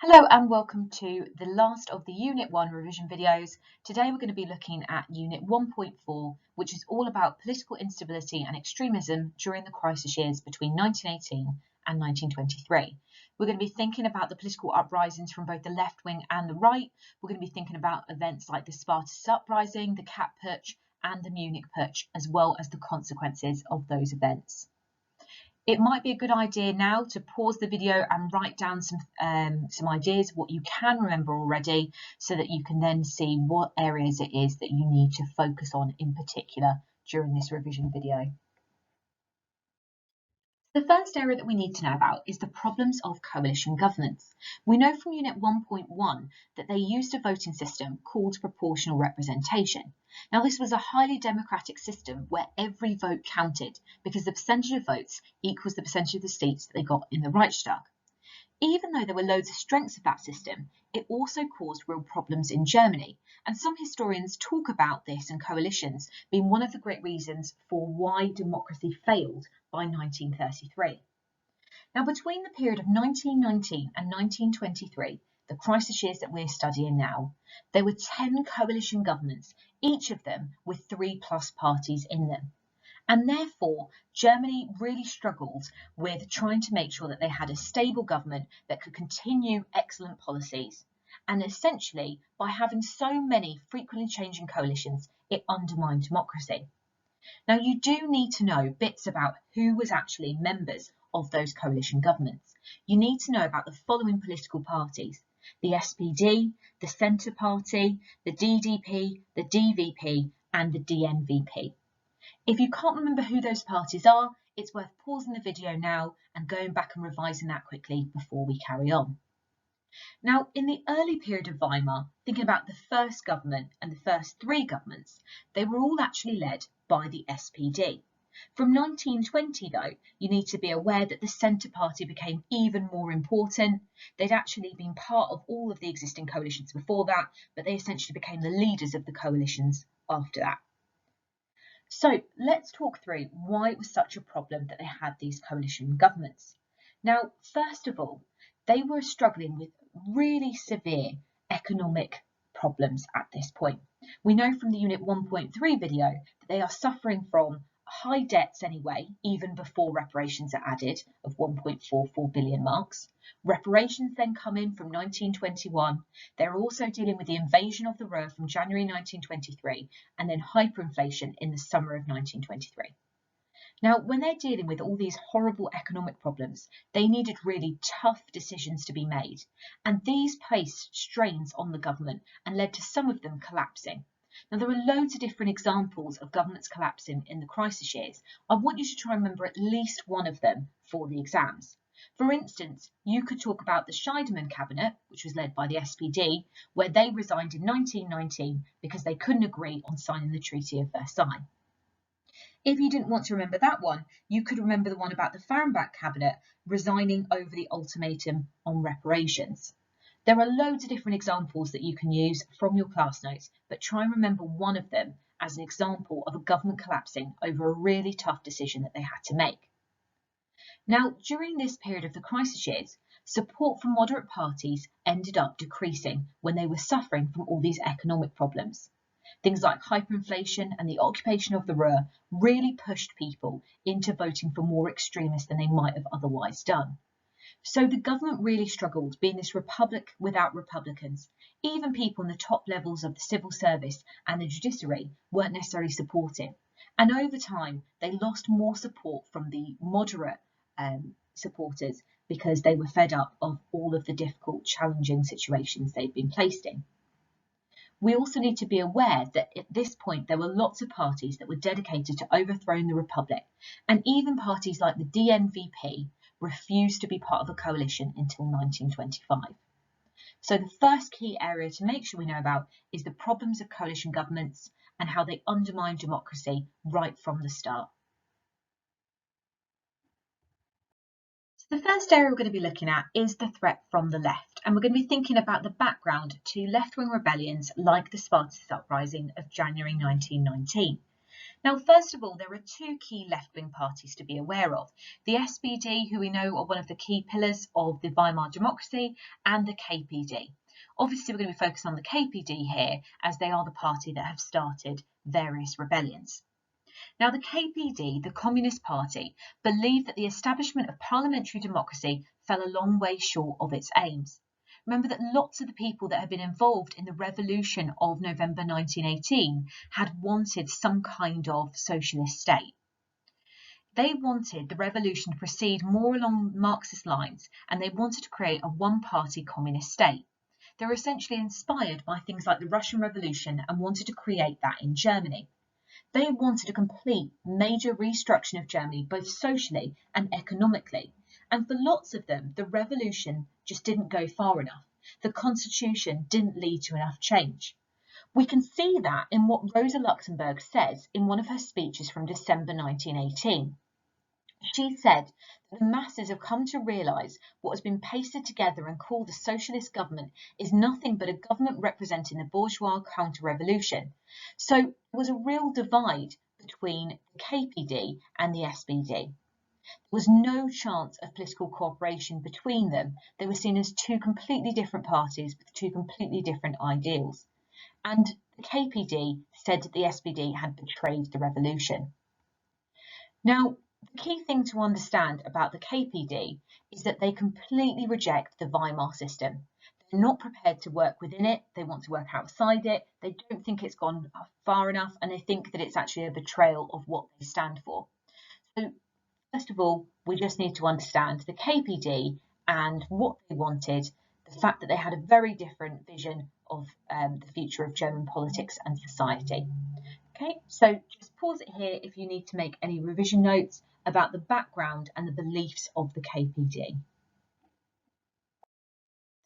Hello and welcome to the last of the Unit 1 revision videos. Today we're going to be looking at Unit 1.4, which is all about political instability and extremism during the crisis years between 1918 and 1923. We're going to be thinking about the political uprisings from both the left wing and the right. We're going to be thinking about events like the Spartacus uprising, the Kapp Putsch and the Munich Putsch, as well as the consequences of those events. It might be a good idea now to pause the video and write down some ideas, what you can remember already, so that you can then see what areas it is that you need to focus on in particular during this revision video. The first area that we need to know about is the problems of coalition governments. We know from Unit 1.1 that they used a voting system called proportional representation. Now, this was a highly democratic system where every vote counted because the percentage of votes equals the percentage of the seats that they got in the Reichstag. Even though there were loads of strengths of that system, it also caused real problems in Germany, and some historians talk about this and coalitions being one of the great reasons for why democracy failed by 1933. Now, between the period of 1919 and 1923, the crisis years that we're studying now, there were 10 coalition governments, each of them with 3+ parties in them. And therefore, Germany really struggled with trying to make sure that they had a stable government that could continue excellent policies. And essentially, by having so many frequently changing coalitions, it undermined democracy. Now, you do need to know bits about who was actually members of those coalition governments. You need to know about the following political parties: the SPD, the Centre Party, the DDP, the DVP, and the DNVP. If you can't remember who those parties are, it's worth pausing the video now and going back and revising that quickly before we carry on. Now, in the early period of Weimar, thinking about the first government and the first 3 governments, they were all actually led by the SPD. From 1920, though, you need to be aware that the Centre Party became even more important. They'd actually been part of all of the existing coalitions before that, but they essentially became the leaders of the coalitions after that. So let's talk through why it was such a problem that they had these coalition governments. Now, first of all, they were struggling with really severe economic problems at this point. We know from the Unit 1.3 video that they are suffering from high debts anyway, even before reparations are added, of 1.44 billion marks. Reparations then come in from 1921. They're also dealing with the invasion of the Ruhr from January 1923, and then hyperinflation in the summer of 1923. Now, when they're dealing with all these horrible economic problems, they needed really tough decisions to be made, and these placed strains on the government and led to some of them collapsing. Now, there are loads of different examples of governments collapsing in the crisis years. I want you to try and remember at least one of them for the exams. For instance, you could talk about the Scheidemann cabinet, which was led by the SPD, where they resigned in 1919 because they couldn't agree on signing the Treaty of Versailles. If you didn't want to remember that one, you could remember the one about the Fahrenbach cabinet resigning over the ultimatum on reparations. There are loads of different examples that you can use from your class notes, but try and remember one of them as an example of a government collapsing over a really tough decision that they had to make. Now, during this period of the crisis years, support for moderate parties ended up decreasing when they were suffering from all these economic problems. Things like hyperinflation and the occupation of the Ruhr really pushed people into voting for more extremists than they might have otherwise done. So the government really struggled, being this republic without Republicans. Even people in the top levels of the civil service and the judiciary weren't necessarily supportive. And over time, they lost more support from the moderate supporters because they were fed up of all of the difficult, challenging situations they'd been placed in. We also need to be aware that at this point there were lots of parties that were dedicated to overthrowing the Republic, and even parties like the DNVP refused to be part of a coalition until 1925. So the first key area to make sure we know about is the problems of coalition governments and how they undermine democracy right from the start. The first area we're going to be looking at is the threat from the left, and we're going to be thinking about the background to left-wing rebellions like the Spartacus uprising of January 1919. Now, first of all, there are two key left-wing parties to be aware of. The SPD, who we know are one of the key pillars of the Weimar democracy, and the KPD. Obviously, we're going to be focused on the KPD here, as they are the party that have started various rebellions. Now, the KPD, the Communist Party, believed that the establishment of parliamentary democracy fell a long way short of its aims. Remember that lots of the people that had been involved in the revolution of November 1918 had wanted some kind of socialist state. They wanted the revolution to proceed more along Marxist lines, and they wanted to create a one-party communist state. They were essentially inspired by things like the Russian Revolution and wanted to create that in Germany. They wanted a complete major restructuring of Germany, both socially and economically. And for lots of them, the revolution just didn't go far enough. The constitution didn't lead to enough change. We can see that in what Rosa Luxemburg says in one of her speeches from December 1918. She said that the masses have come to realise what has been pasted together and called a socialist government is nothing but a government representing the bourgeois counter-revolution. So there was a real divide between the KPD and the SPD. There was no chance of political cooperation between them. They were seen as two completely different parties with two completely different ideals. And the KPD said that the SPD had betrayed the revolution. Now, the key thing to understand about the KPD is that they completely reject the Weimar system. They're not prepared to work within it, they want to work outside it, they don't think it's gone far enough, and they think that it's actually a betrayal of what they stand for. So, first of all, we just need to understand the KPD and what they wanted, the fact that they had a very different vision of the future of German politics and society. Okay, so just pause it here if you need to make any revision notes about the background and the beliefs of the KPD.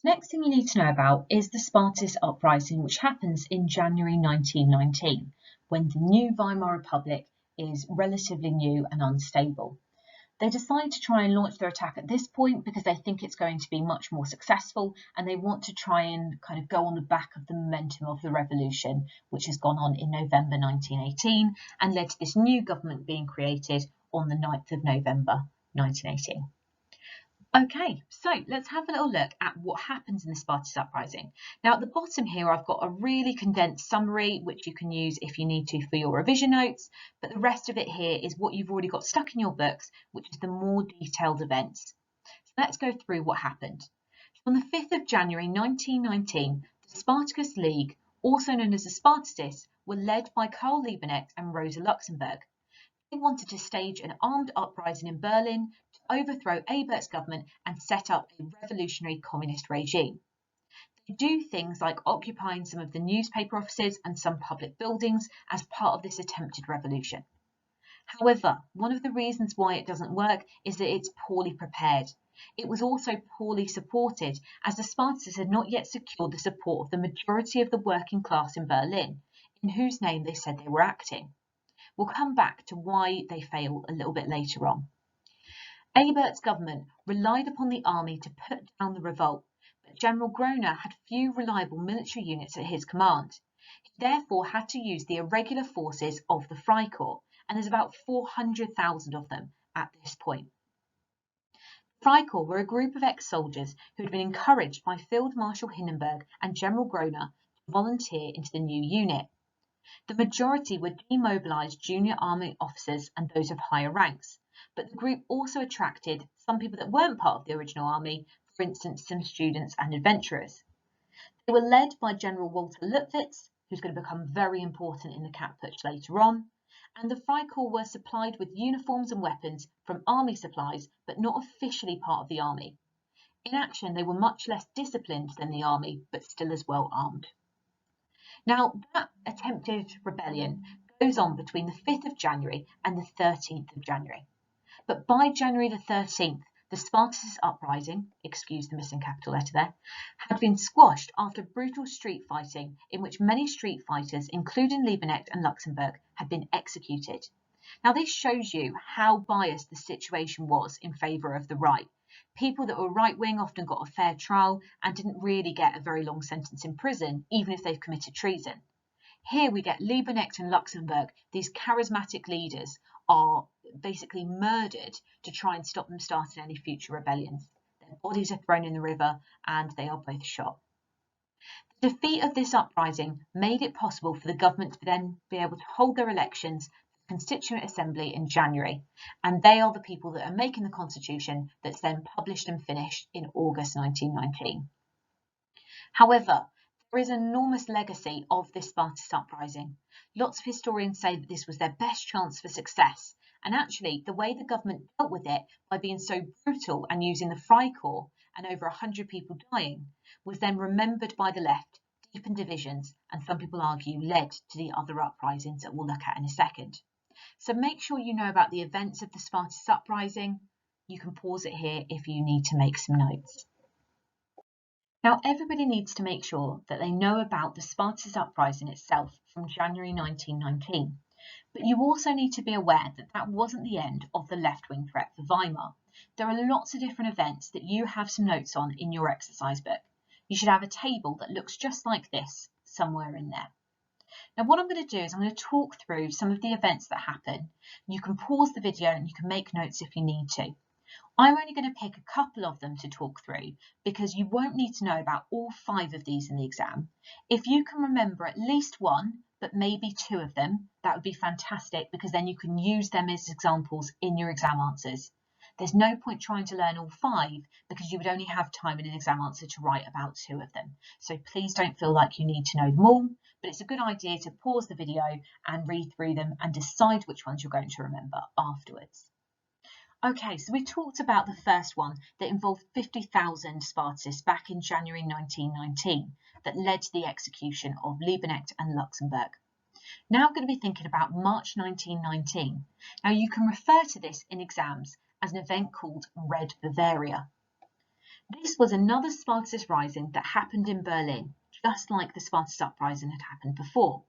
The next thing you need to know about is the Spartacist uprising, which happens in January 1919, when the new Weimar Republic is relatively new and unstable. They decide to try and launch their attack at this point because they think it's going to be much more successful, and they want to try and kind of go on the back of the momentum of the revolution, which has gone on in November 1918 and led to this new government being created on the 9th of November 1918. Okay, so let's have a little look at what happens in the Spartacist uprising. Now at the bottom here I've got a really condensed summary which you can use if you need to for your revision notes, but the rest of it here is what you've already got stuck in your books, which is the more detailed events. So let's go through what happened. On the 5th of January 1919, the Spartacus League, also known as the Spartacists, were led by Karl Liebknecht and Rosa Luxemburg. They wanted to stage an armed uprising in Berlin to overthrow Ebert's government and set up a revolutionary communist regime. They do things like occupying some of the newspaper offices and some public buildings as part of this attempted revolution. However, one of the reasons why it doesn't work is that it's poorly prepared. It was also poorly supported, as the Spartacists had not yet secured the support of the majority of the working class in Berlin, in whose name they said they were acting. We'll come back to why they fail a little bit later on. Ebert's government relied upon the army to put down the revolt, but General Groener had few reliable military units at his command. He therefore had to use the irregular forces of the Freikorps, and there's about 400,000 of them at this point. The Freikorps were a group of ex-soldiers who had been encouraged by Field Marshal Hindenburg and General Groener to volunteer into the new unit. The majority were demobilised junior army officers and those of higher ranks, but the group also attracted some people that weren't part of the original army, for instance some students and adventurers. They were led by General Walter Lüttwitz, who's going to become very important in the Kampfputsch later on, and the Freikorps were supplied with uniforms and weapons from army supplies, but not officially part of the army. In action, they were much less disciplined than the army, but still as well armed. Now, that attempted rebellion goes on between the 5th of January and the 13th of January. But by January the 13th, the Spartacist uprising, excuse the missing capital letter there, had been squashed after brutal street fighting in which many street fighters, including Liebknecht and Luxemburg, had been executed. Now, this shows you how biased the situation was in favour of the right. People that were right-wing often got a fair trial and didn't really get a very long sentence in prison, even if they've committed treason. Here we get Liebknecht and Luxemburg. These charismatic leaders are basically murdered to try and stop them starting any future rebellions. Their bodies are thrown in the river and they are both shot. The defeat of this uprising made it possible for the government to then be able to hold their elections for the Constituent Assembly in January, and they are the people that are making the constitution that's then published and finished in August 1919. However, there is an enormous legacy of this Spartacist uprising. Lots of historians say that this was their best chance for success, and actually the way the government dealt with it by being so brutal and using the Freikorps and over 100 people dying was then remembered by the left, deepened divisions, and some people argue led to the other uprisings that we'll look at in a second. So make sure you know about the events of the Spartacist uprising. You can pause it here if you need to make some notes. Now, everybody needs to make sure that they know about the Spartacist uprising itself from January 1919. But you also need to be aware that that wasn't the end of the left-wing threat for Weimar. There are lots of different events that you have some notes on in your exercise book. You should have a table that looks just like this somewhere in there. Now, what I'm going to do is I'm going to talk through some of the events that happen. You can pause the video and you can make notes if you need to. I'm only going to pick a couple of them to talk through because you won't need to know about all 5 of these in the exam. If you can remember at least one, but maybe 2 of them, that would be fantastic because then you can use them as examples in your exam answers. There's no point trying to learn all 5 because you would only have time in an exam answer to write about 2 of them. So please don't feel like you need to know them all, but it's a good idea to pause the video and read through them and decide which ones you're going to remember afterwards. Okay, so we talked about the first one that involved 50,000 Spartacists back in January 1919 that led to the execution of Liebknecht and Luxemburg. Now I'm going to be thinking about March 1919. Now you can refer to this in exams as an event called Red Bavaria. This was another Spartacist rising that happened in Berlin, just like the Spartacist uprising had happened before.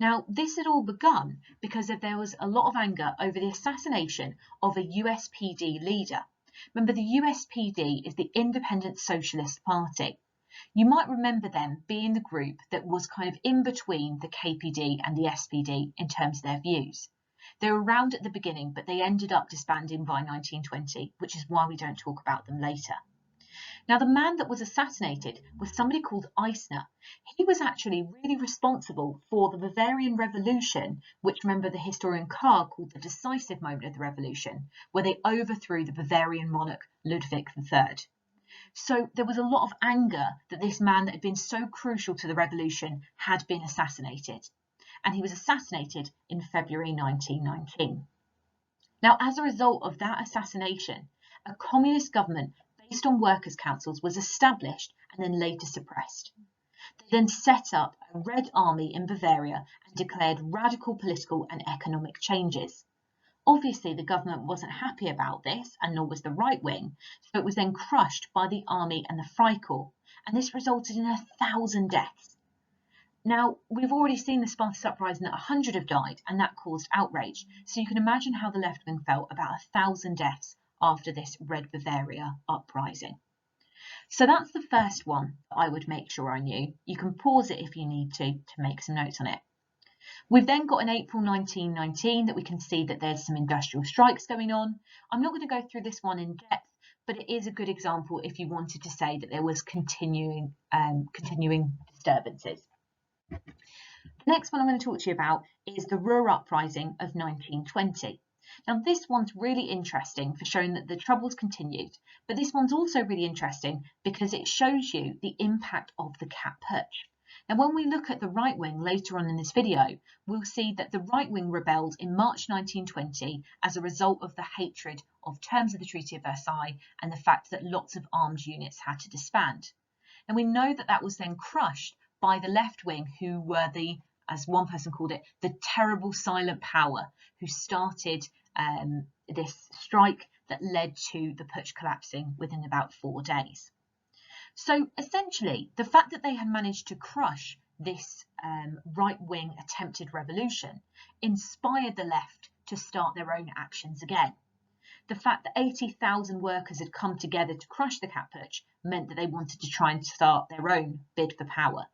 Now, this had all begun because there was a lot of anger over the assassination of a USPD leader. Remember, the USPD is the Independent Socialist Party. You might remember them being the group that was kind of in between the KPD and the SPD in terms of their views. They were around at the beginning, but they ended up disbanding by 1920, which is why we don't talk about them later. Now, the man that was assassinated was somebody called Eisner. He was actually really responsible for the Bavarian Revolution, which, remember, the historian Carr called the decisive moment of the revolution, where they overthrew the Bavarian monarch Ludwig III. So there was a lot of anger that this man that had been so crucial to the revolution had been assassinated. And he was assassinated in February 1919. Now, as a result of that assassination, a communist government based on workers' councils was established and then later suppressed. They then set up a Red Army in Bavaria and declared radical political and economic changes. Obviously, the government wasn't happy about this, and nor was the right wing, so it was then crushed by the army and the Freikorps, and this resulted in 1,000 deaths. Now, we've already seen the Spartacist uprising that 100 have died, and that caused outrage, so you can imagine how the left wing felt about 1,000 deaths after this Red Bavaria uprising. So that's the first one that I would make sure I knew. You can pause it if you need to make some notes on it. We've then got in April 1919 that we can see that there's some industrial strikes going on. I'm not going to go through this one in depth, but it is a good example if you wanted to say that there was continuing disturbances. The next one I'm going to talk to you about is the Ruhr Uprising of 1920. Now, this one's really interesting for showing that the troubles continued, but this one's also really interesting because it shows you the impact of the Kapp Putsch. Now, when we look at the right wing later on in this video, we'll see that the right wing rebelled in March 1920 as a result of the hatred of terms of the Treaty of Versailles and the fact that lots of armed units had to disband. And we know that that was then crushed by the left wing, who were the, as one person called it, the terrible silent power, who started this strike that led to the putsch collapsing within about 4 days. So essentially, the fact that they had managed to crush this right-wing attempted revolution inspired the left to start their own actions again. The fact that 80,000 workers had come together to crush the Kapp Putsch meant that they wanted to try and start their own bid for power.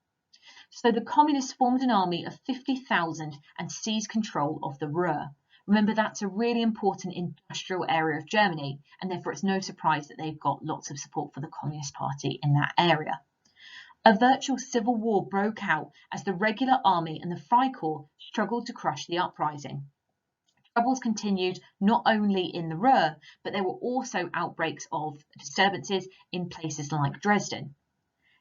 So the communists formed an army of 50,000 and seized control of the Ruhr. Remember, that's a really important industrial area of Germany, and therefore it's no surprise that they've got lots of support for the Communist Party in that area. A virtual civil war broke out as the regular army and the Freikorps struggled to crush the uprising. Troubles continued not only in the Ruhr, but there were also outbreaks of disturbances in places like Dresden.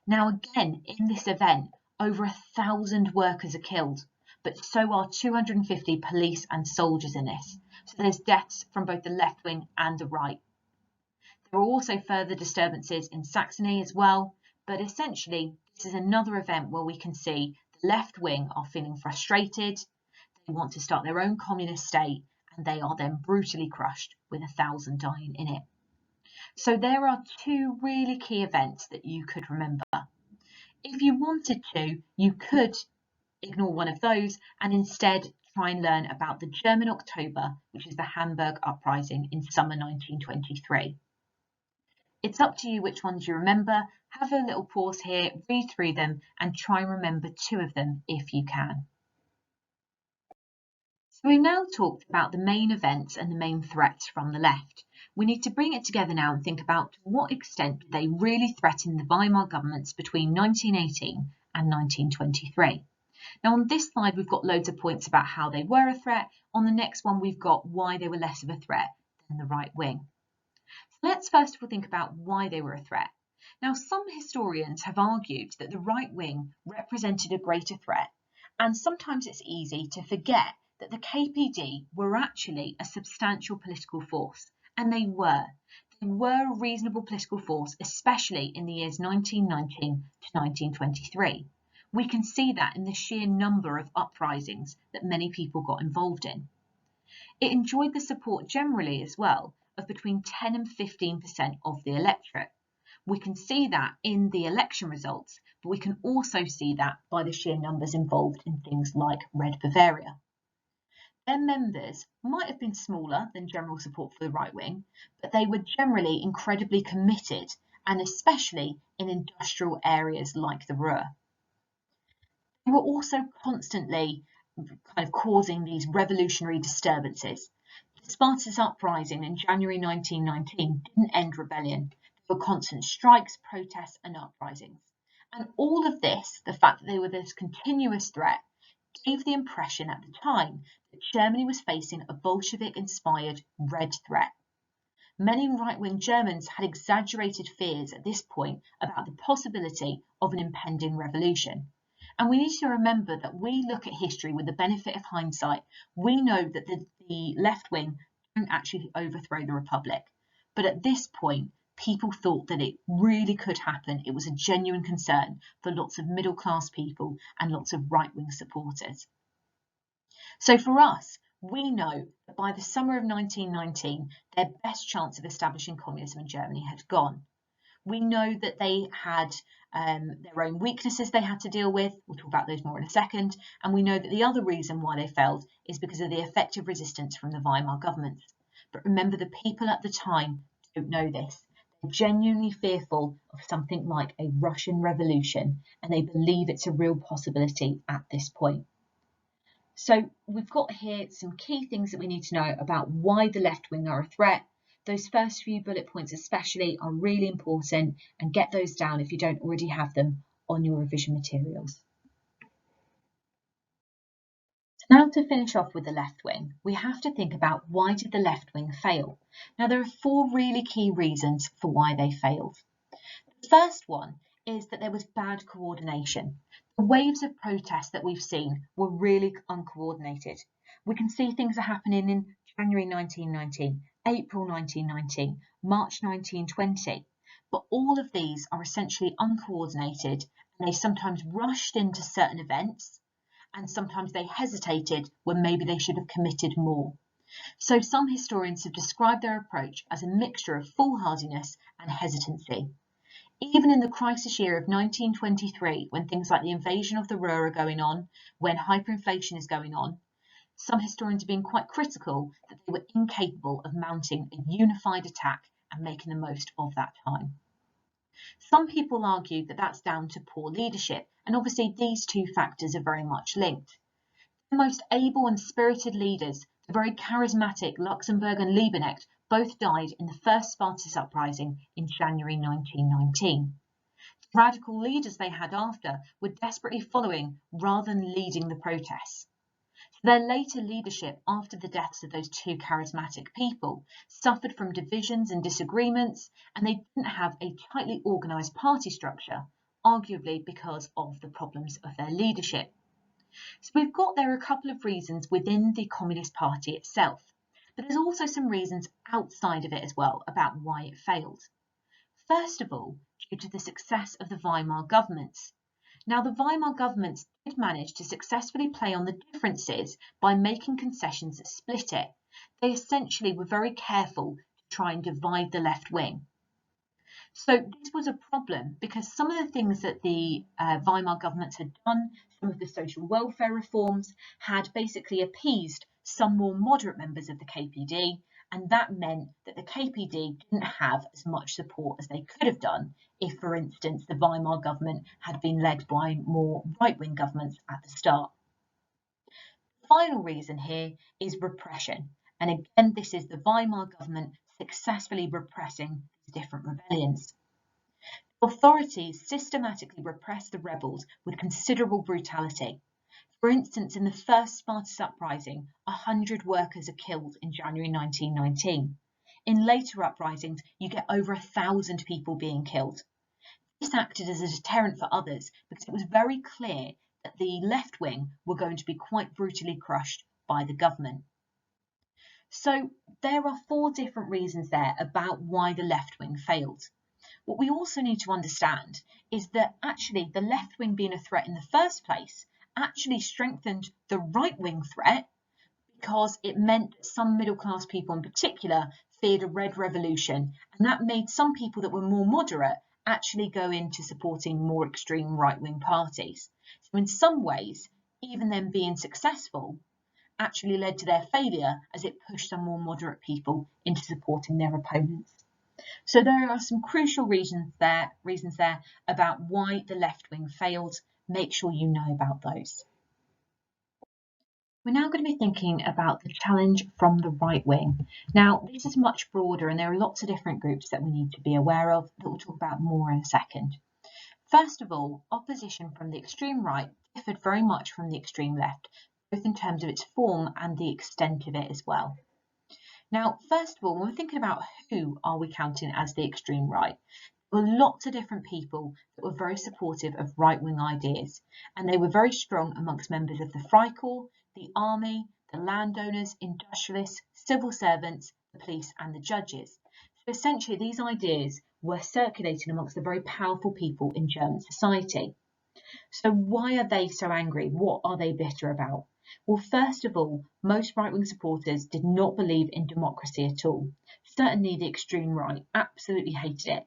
Now again, in this event, over 1,000 workers are killed, but so are 250 police and soldiers in this. So there's deaths from both the left wing and the right. There were also further disturbances in Saxony as well, but essentially this is another event where we can see the left wing are feeling frustrated, they want to start their own communist state, and they are then brutally crushed with 1,000 dying in it. So there are two really key events that you could remember. If you wanted to, you could ignore one of those and instead try and learn about the German October, which is the Hamburg Uprising in summer 1923. It's up to you which ones you remember. Have a little pause here, read through them, and try and remember two of them if you can. So we've now talked about the main events and the main threats from the left. We need to bring it together now and think about to what extent did they really threaten the Weimar governments between 1918 and 1923. Now on this slide we've got loads of points about how they were a threat. On the next one we've got why they were less of a threat than the right wing. So let's first of all think about why they were a threat. Now some historians have argued that the right wing represented a greater threat, and sometimes it's easy to forget that the KPD were actually a substantial political force, and they were. They were a reasonable political force, especially in the years 1919 to 1923. We can see that in the sheer number of uprisings that many people got involved in. It enjoyed the support generally as well of between 10 and 15% of the electorate. We can see that in the election results, but we can also see that by the sheer numbers involved in things like Red Bavaria. Their members might have been smaller than general support for the right wing, but they were generally incredibly committed, and especially in industrial areas like the Ruhr. They were also constantly kind of causing these revolutionary disturbances. The Spartacus uprising in January 1919 didn't end rebellion. There were constant strikes, protests and uprisings. And all of this, the fact that they were this continuous threat, gave the impression at the time that Germany was facing a Bolshevik-inspired red threat. Many right-wing Germans had exaggerated fears at this point about the possibility of an impending revolution. And we need to remember that we look at history with the benefit of hindsight. We know that the left wing don't actually overthrow the Republic. But at this point, people thought that it really could happen. It was a genuine concern for lots of middle-class people and lots of right-wing supporters. So for us, we know that by the summer of 1919, their best chance of establishing communism in Germany had gone. We know that they had their own weaknesses they had to deal with. We'll talk about those more in a second. And we know that the other reason why they failed is because of the effective resistance from the Weimar government. But remember, the people at the time don't know this. They're genuinely fearful of something like a Russian revolution, and they believe it's a real possibility at this point. So we've got here some key things that we need to know about why the left wing are a threat. Those first few bullet points especially are really important, and get those down if you don't already have them on your revision materials. So now to finish off with the left wing, we have to think about why did the left wing fail? Now there are four really key reasons for why they failed. The first one is that there was bad coordination. The waves of protests that we've seen were really uncoordinated. We can see things are happening in January 1919, April 1919, March 1920, but all of these are essentially uncoordinated, and they sometimes rushed into certain events, and sometimes they hesitated when maybe they should have committed more. So some historians have described their approach as a mixture of foolhardiness and hesitancy. Even in the crisis year of 1923, when things like the invasion of the Ruhr are going on, when hyperinflation is going on, some historians have been quite critical that they were incapable of mounting a unified attack and making the most of that time. Some people argue that that's down to poor leadership, and obviously these two factors are very much linked. The most able and spirited leaders, the very charismatic Luxembourg and Liebknecht, both died in the first Spartacist uprising in January 1919. The radical leaders they had after were desperately following rather than leading the protests. Their later leadership after the deaths of those two charismatic people suffered from divisions and disagreements, and they didn't have a tightly organised party structure, arguably because of the problems of their leadership. So we've got there a couple of reasons within the Communist Party itself, but there's also some reasons outside of it as well about why it failed. First of all, due to the success of the Weimar governments. Now, the Weimar governments did manage to successfully play on the differences by making concessions that split it. They essentially were very careful to try and divide the left wing. So this was a problem because some of the things that the Weimar governments had done, some of the social welfare reforms, had basically appeased some more moderate members of the KPD, and that meant that the KPD didn't have as much support as they could have done if, for instance, the Weimar government had been led by more right-wing governments at the start. The final reason here is repression, and again this is the Weimar government successfully repressing these different rebellions. Authorities systematically repressed the rebels with considerable brutality. For instance, in the first Spartacist uprising, 100 workers are killed in January 1919. In later uprisings, you get over 1,000 people being killed. This acted as a deterrent for others because it was very clear that the left wing were going to be quite brutally crushed by the government. So there are 4 different reasons there about why the left wing failed. What we also need to understand is that actually the left wing being a threat in the first place actually strengthened the right wing threat because it meant that some middle class people in particular feared a red revolution, and that made some people that were more moderate actually go into supporting more extreme right wing parties. So in some ways, even them being successful actually led to their failure as it pushed some more moderate people into supporting their opponents. So there are some crucial reasons there about why the left wing failed. Make sure you know about those. We're now going to be thinking about the challenge from the right wing. Now, this is much broader and there are lots of different groups that we need to be aware of that we'll talk about more in a second. First of all, opposition from the extreme right differed very much from the extreme left, both in terms of its form and the extent of it as well. Now, first of all, when we're thinking about who are we counting as the extreme right, there were lots of different people that were very supportive of right-wing ideas, and they were very strong amongst members of the Freikorps, the army, the landowners, industrialists, civil servants, the police and the judges. So essentially these ideas were circulating amongst the very powerful people in German society. So why are they so angry? What are they bitter about? Well, first of all, most right-wing supporters did not believe in democracy at all. Certainly the extreme right absolutely hated it.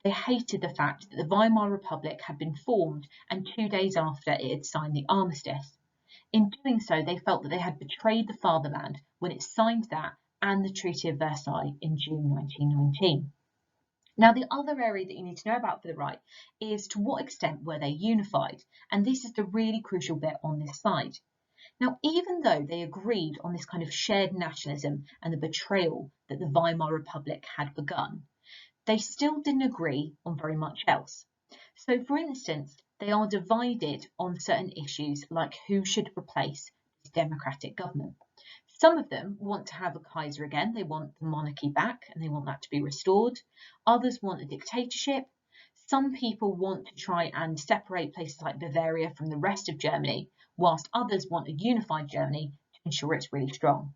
They hated the fact that the Weimar Republic had been formed and 2 days after it had signed the armistice. In doing so, they felt that they had betrayed the fatherland when it signed that and the Treaty of Versailles in June 1919. Now, the other area that you need to know about for the right is to what extent were they unified? And this is the really crucial bit on this slide. Now, even though they agreed on this kind of shared nationalism and the betrayal that the Weimar Republic had begun, they still didn't agree on very much else. So, for instance, they are divided on certain issues like who should replace this democratic government. Some of them want to have a Kaiser again, they want the monarchy back and they want that to be restored. Others want a dictatorship. Some people want to try and separate places like Bavaria from the rest of Germany, whilst others want a unified Germany to ensure it's really strong.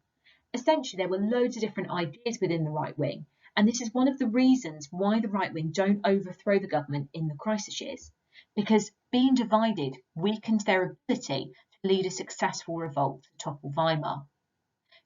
Essentially, there were loads of different ideas within the right wing, and this is one of the reasons why the right wing don't overthrow the government in the crisis years, because being divided weakens their ability to lead a successful revolt to topple Weimar.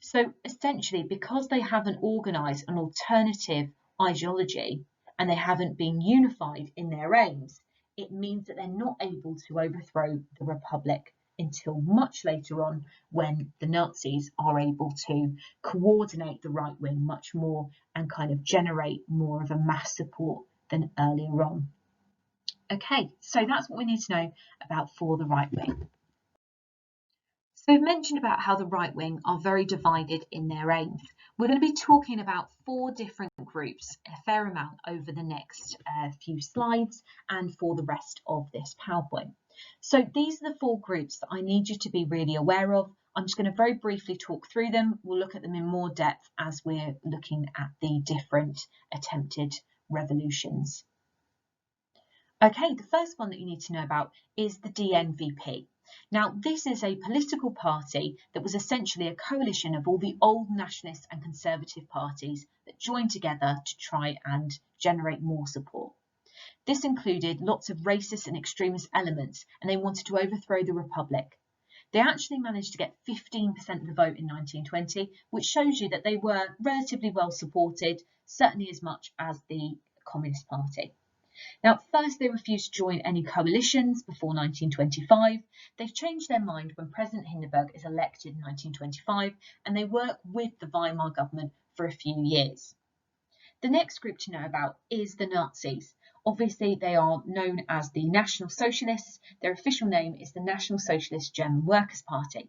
So essentially, because they haven't organised an alternative ideology and they haven't been unified in their aims, it means that they're not able to overthrow the Republic until much later on, when the Nazis are able to coordinate the right wing much more and kind of generate more of a mass support than earlier on. Okay, so that's what we need to know about For the Right Wing. So we've mentioned about how the right wing are very divided in their aims. We're going to be talking about 4 different groups, a fair amount over the next few slides and for the rest of this PowerPoint. So these are the 4 groups that I need you to be really aware of. I'm just going to very briefly talk through them. We'll look at them in more depth as we're looking at the different attempted revolutions. Okay, the first one that you need to know about is the DNVP. Now, this is a political party that was essentially a coalition of all the old nationalist and conservative parties that joined together to try and generate more support. This included lots of racist and extremist elements, and they wanted to overthrow the Republic. They actually managed to get 15% of the vote in 1920, which shows you that they were relatively well supported, certainly as much as the Communist Party. Now, first they refused to join any coalitions before 1925. They've changed their mind when President Hindenburg is elected in 1925, and they work with the Weimar government for a few years. The next group to know about is the Nazis. Obviously, they are known as the National Socialists. Their official name is the National Socialist German Workers' Party.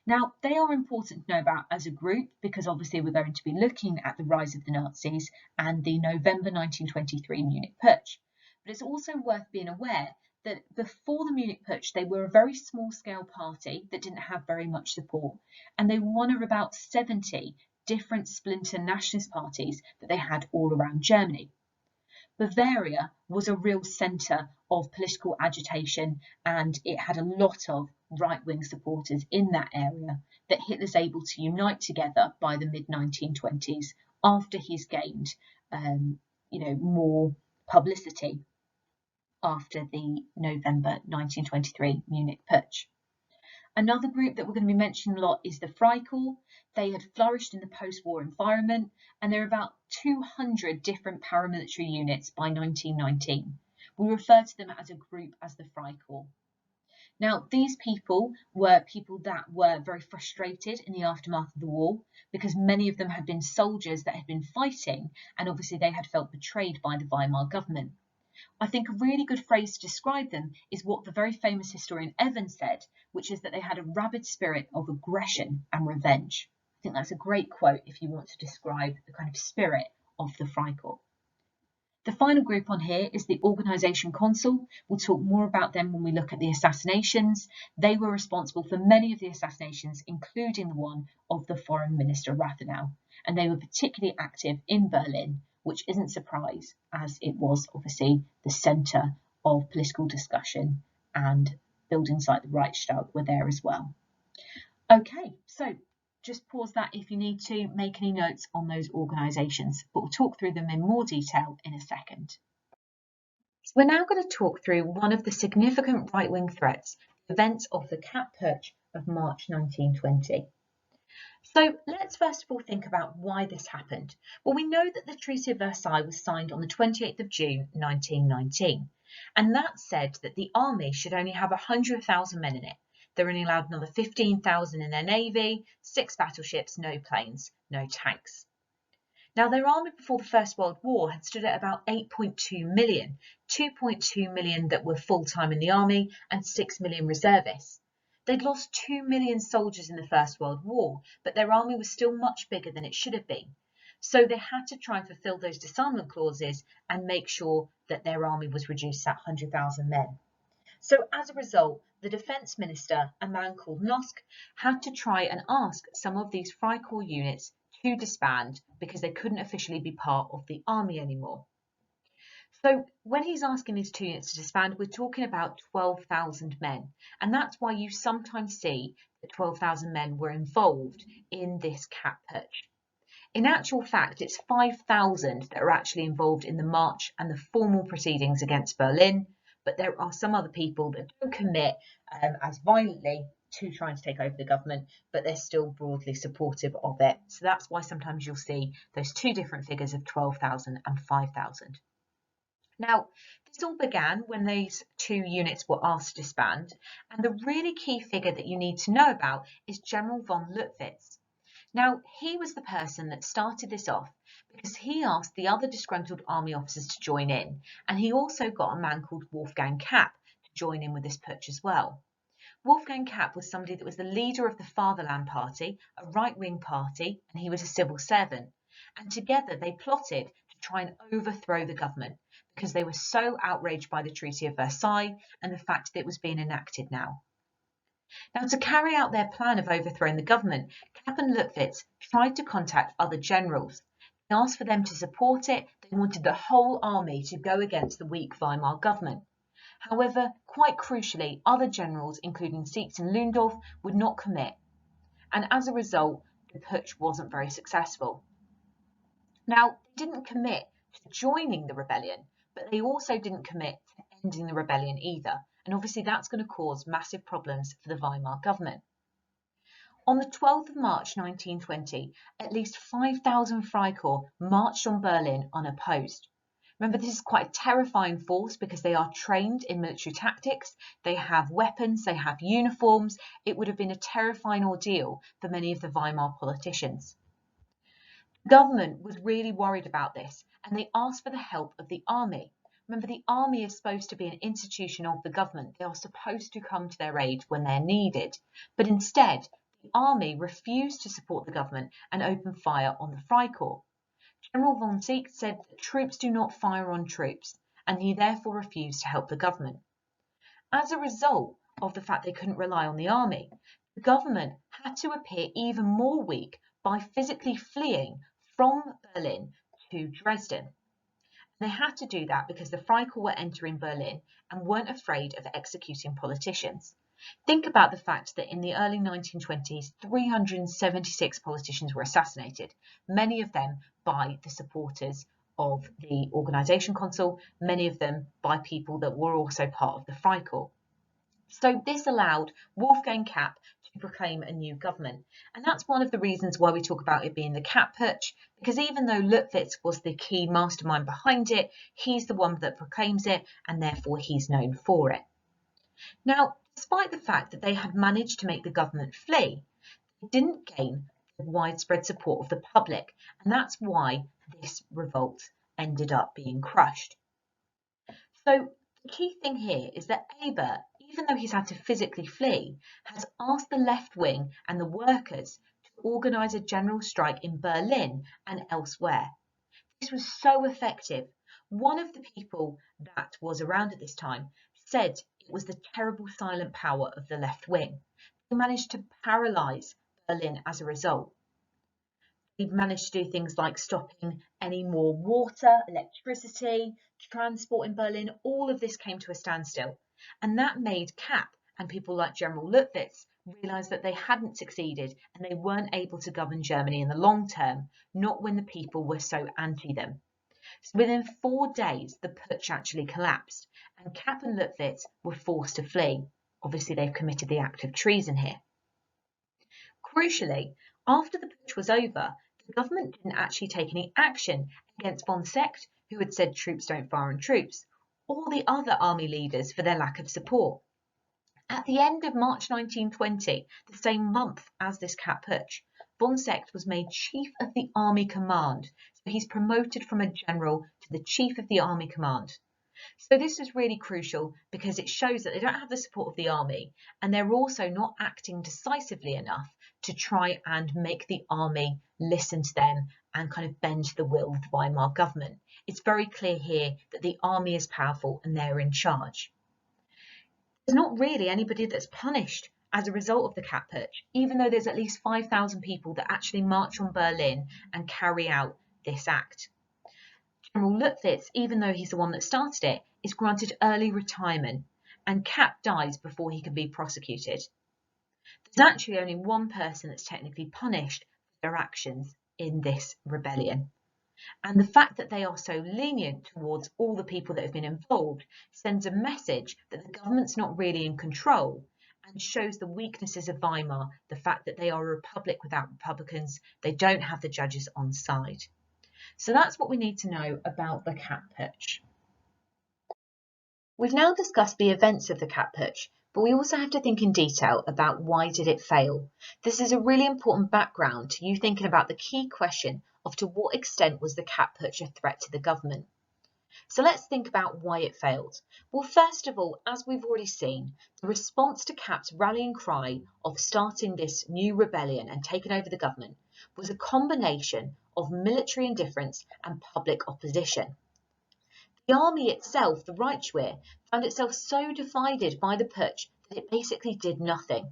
Now, they are important to know about as a group because obviously we're going to be looking at the rise of the Nazis and the November 1923 Munich Putsch. But it's also worth being aware that before the Munich Putsch, they were a very small-scale party that didn't have very much support, and they were one of about 70 different splinter nationalist parties that they had all around Germany. Bavaria was a real centre of political agitation, and it had a lot of right-wing supporters in that area that Hitler's able to unite together by the mid-1920s after he's gained more publicity after the November 1923 Munich Putsch. Another group that we're going to be mentioning a lot is the Freikorps. They had flourished in the post-war environment, and there are about 200 different paramilitary units by 1919. We refer to them as a group as the Freikorps. Now, these people were people that were very frustrated in the aftermath of the war because many of them had been soldiers that had been fighting, and obviously they had felt betrayed by the Weimar government. I think a really good phrase to describe them is what the very famous historian Evans said, which is that they had a rabid spirit of aggression and revenge. I think that's a great quote if you want to describe the kind of spirit of the Freikorps. The final group on here is the Organisation Consul. We'll talk more about them when we look at the assassinations. They were responsible for many of the assassinations, including the one of the Foreign Minister Rathenau, and they were particularly active in Berlin, which isn't a surprise as it was obviously the centre of political discussion, and buildings like the Reichstag were there as well. Okay, so just pause that if you need to make any notes on those organisations, but we'll talk through them in more detail in a second. So we're now going to talk through one of the significant right-wing threats, the events of the Kapp Putsch of March 1920. So let's first of all think about why this happened. Well, we know that the Treaty of Versailles was signed on the 28th of June 1919, and that said that the army should only have 100,000 men in it. They're only allowed another 15,000 in their navy, 6 battleships, no planes, no tanks. Now, their army before the First World War had stood at about 8.2 million, 2.2 million that were full-time in the army and 6 million reservists. They'd lost 2 million soldiers in the First World War, but their army was still much bigger than it should have been. So they had to try and fulfil those disarmament clauses and make sure that their army was reduced to 100,000 men. So as a result, the Defence Minister, a man called Noske, had to try and ask some of these Freikorps units to disband because they couldn't officially be part of the army anymore. So when he's asking these 2 units to disband, we're talking about 12,000 men. And that's why you sometimes see that 12,000 men were involved in this Kapp Putsch. In actual fact, it's 5,000 that are actually involved in the march and the formal proceedings against Berlin, but there are some other people that don't commit as violently to trying to take over the government, but they're still broadly supportive of it. So that's why sometimes you'll see those 2 different figures of 12,000 and 5,000. Now, this all began when these 2 units were asked to disband, and the really key figure that you need to know about is General von Luttwitz. Now, he was the person that started this off because he asked the other disgruntled army officers to join in, and he also got a man called Wolfgang Kapp to join in with this putsch as well. Wolfgang Kapp was somebody that was the leader of the Fatherland Party, a right-wing party, and he was a civil servant. And together they plotted to try and overthrow the government because they were so outraged by the Treaty of Versailles and the fact that it was being enacted now. Now, to carry out their plan of overthrowing the government, Kapp and Luttwitz tried to contact other generals. They asked for them to support it. They wanted the whole army to go against the weak Weimar government. However, quite crucially, other generals, including Seitz and Lundorf, would not commit. And as a result, the putsch wasn't very successful. Now, they didn't commit to joining the rebellion, but they also didn't commit to ending the rebellion either. And obviously that's going to cause massive problems for the Weimar government. On the 12th of March 1920, at least 5,000 Freikorps marched on Berlin unopposed. Remember, this is quite a terrifying force because they are trained in military tactics, they have weapons, they have uniforms. It would have been a terrifying ordeal for many of the Weimar politicians. The government was really worried about this, and they asked for the help of the army. Remember, the army is supposed to be an institution of the government. They are supposed to come to their aid when they're needed. But instead, the army refused to support the government and opened fire on the Freikorps. General von Seeckt said that troops do not fire on troops, and he therefore refused to help the government. As a result of the fact they couldn't rely on the army, the government had to appear even more weak by physically fleeing from Berlin to Dresden. They had to do that because the Freikorps were entering Berlin and weren't afraid of executing politicians. Think about the fact that in the early 1920s, 376 politicians were assassinated, many of them by the supporters of the Organisation Council, many of them by people that were also part of the Freikorps. So this allowed Wolfgang Kapp to proclaim a new government. And that's one of the reasons why we talk about it being the Kapp Putsch, because even though Luttwitz was the key mastermind behind it, he's the one that proclaims it, and therefore he's known for it. Now, despite the fact that they had managed to make the government flee, they didn't gain the widespread support of the public, and that's why this revolt ended up being crushed. So the key thing here is that Ebert, even though he's had to physically flee, has asked the left wing and the workers to organise a general strike in Berlin and elsewhere. This was so effective. One of the people that was around at this time said it was the terrible silent power of the left wing. They managed to paralyse Berlin as a result. They managed to do things like stopping any more water, electricity, transport in Berlin. All of this came to a standstill. And that made Kapp and people like General Luttwitz realise that they hadn't succeeded and they weren't able to govern Germany in the long term, not when the people were so anti them. So within 4 days, the putsch actually collapsed, and Kapp and Luttwitz were forced to flee. Obviously, they've committed the act of treason here. Crucially, after the putsch was over, the government didn't actually take any action against von Seeckt, who had said troops don't fire on troops, or the other army leaders for their lack of support. At the end of March 1920, the same month as this Kapp putsch, von Seeckt was made Chief of the Army Command, so he's promoted from a general to the Chief of the Army Command. So this is really crucial because it shows that they don't have the support of the army, and they're also not acting decisively enough to try and make the army listen to them and kind of bend to the will of the Weimar government. It's very clear here that the army is powerful and they're in charge. There's not really anybody that's punished as a result of the Kapp putsch, even though there's at least 5,000 people that actually march on Berlin and carry out this act. General Luttwitz, even though he's the one that started it, is granted early retirement, and Kapp dies before he can be prosecuted. There's actually only one person that's technically punished for their actions in this rebellion. And the fact that they are so lenient towards all the people that have been involved sends a message that the government's not really in control and shows the weaknesses of Weimar, the fact that they are a republic without republicans, they don't have the judges on side. So that's what we need to know about the Kapp putsch. We've now discussed the events of the Kapp putsch, but we also have to think in detail about why did it fail. This is a really important background to you thinking about the key question of to what extent was the cat putsch a threat to the government. So let's think about why it failed. Well, first of all, as we've already seen, the response to CAP's rallying cry of starting this new rebellion and taking over the government was a combination of military indifference and public opposition. The army itself, the Reichswehr, found itself so divided by the putsch that it basically did nothing.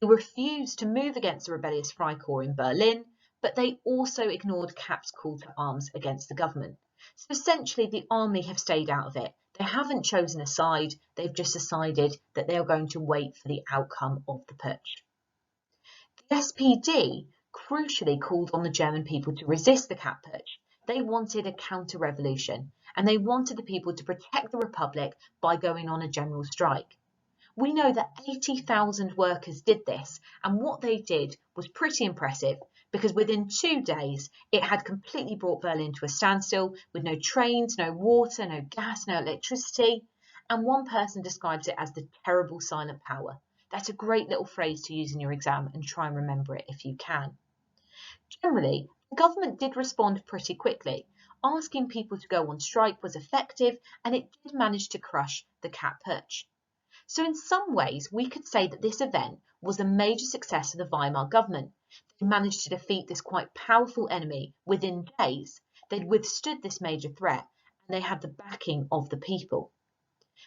They refused to move against the rebellious Freikorps in Berlin, but they also ignored CAP's call to arms against the government. So essentially, the army have stayed out of it. They haven't chosen a side, they've just decided that they are going to wait for the outcome of the putsch. The SPD crucially called on the German people to resist the cat putsch. They wanted a counter-revolution, and they wanted the people to protect the Republic by going on a general strike. We know that 80,000 workers did this, and what they did was pretty impressive because within 2 days it had completely brought Berlin to a standstill with no trains, no water, no gas, no electricity, and one person describes it as the terrible silent power. That's a great little phrase to use in your exam and try and remember it if you can. Generally, the government did respond pretty quickly. Asking people to go on strike was effective, and it did manage to crush the cat putsch. So in some ways, we could say that this event was a major success of the Weimar government. They managed to defeat this quite powerful enemy within days. They'd withstood this major threat, and they had the backing of the people.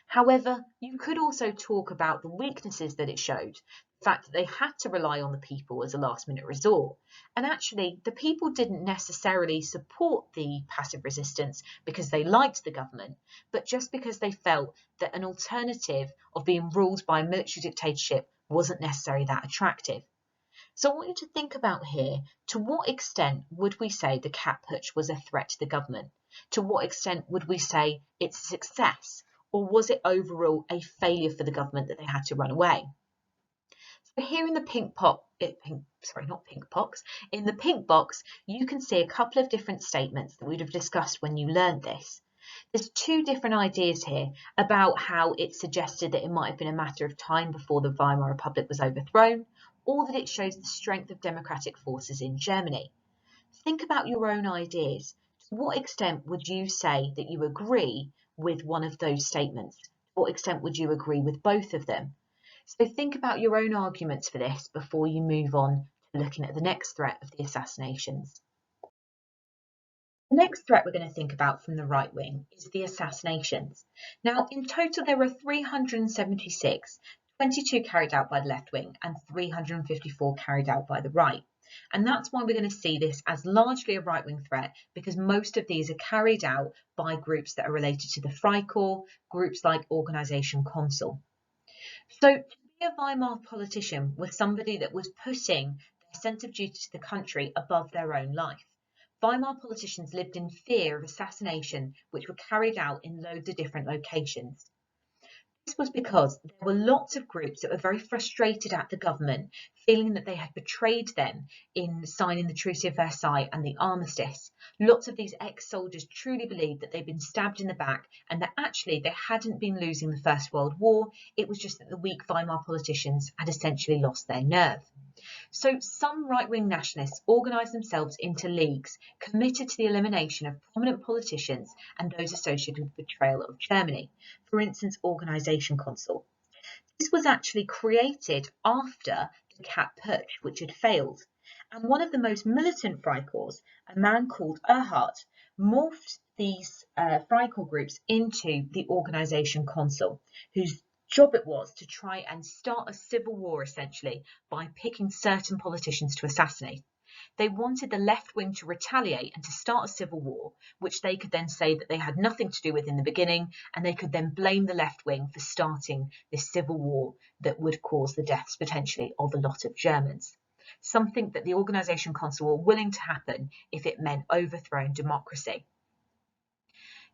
However, you could also talk about the weaknesses that it showed, the fact that they had to rely on the people as a last-minute resort. And actually, the people didn't necessarily support the passive resistance because they liked the government, but just because they felt that an alternative of being ruled by a military dictatorship wasn't necessarily that attractive. So I want you to think about here, to what extent would we say the cat putsch was a threat to the government? To what extent would we say it's a success? Or was it overall a failure for the government that they had to run away? So here in the pink box, you can see a couple of different statements that we'd have discussed when you learned this. There's 2 different ideas here about how it suggested that it might have been a matter of time before the Weimar Republic was overthrown, or that it shows the strength of democratic forces in Germany. Think about your own ideas. To what extent would you say that you agree with one of those statements? To what extent would you agree with both of them? So think about your own arguments for this before you move on to looking at the next threat of the assassinations. The next threat we're going to think about from the right wing is the assassinations. Now, in total, there were 376, 22 carried out by the left wing and 354 carried out by the right. And that's why we're going to see this as largely a right-wing threat, because most of these are carried out by groups that are related to the Freikorps, groups like Organisation Consul. So to be a Weimar politician was somebody that was putting their sense of duty to the country above their own life. Weimar politicians lived in fear of assassination, which were carried out in loads of different locations. This was because there were lots of groups that were very frustrated at the government, feeling that they had betrayed them in signing the Treaty of Versailles and the armistice. Lots of these ex-soldiers truly believed that they'd been stabbed in the back and that actually they hadn't been losing the First World War. It was just that the weak Weimar politicians had essentially lost their nerve. So some right-wing nationalists organised themselves into leagues committed to the elimination of prominent politicians and those associated with the betrayal of Germany. For instance, Organisation Consul. This was actually created after the cat putsch, which had failed. And one of the most militant Freikorps, a man called Erhard, morphed these Freikorps groups into the Organisation Consul, whose job it was to try and start a civil war, essentially, by picking certain politicians to assassinate. They wanted the left wing to retaliate and to start a civil war, which they could then say that they had nothing to do with in the beginning, and they could then blame the left wing for starting this civil war that would cause the deaths potentially of a lot of Germans. Something that the Organisation Consul were willing to happen if it meant overthrowing democracy.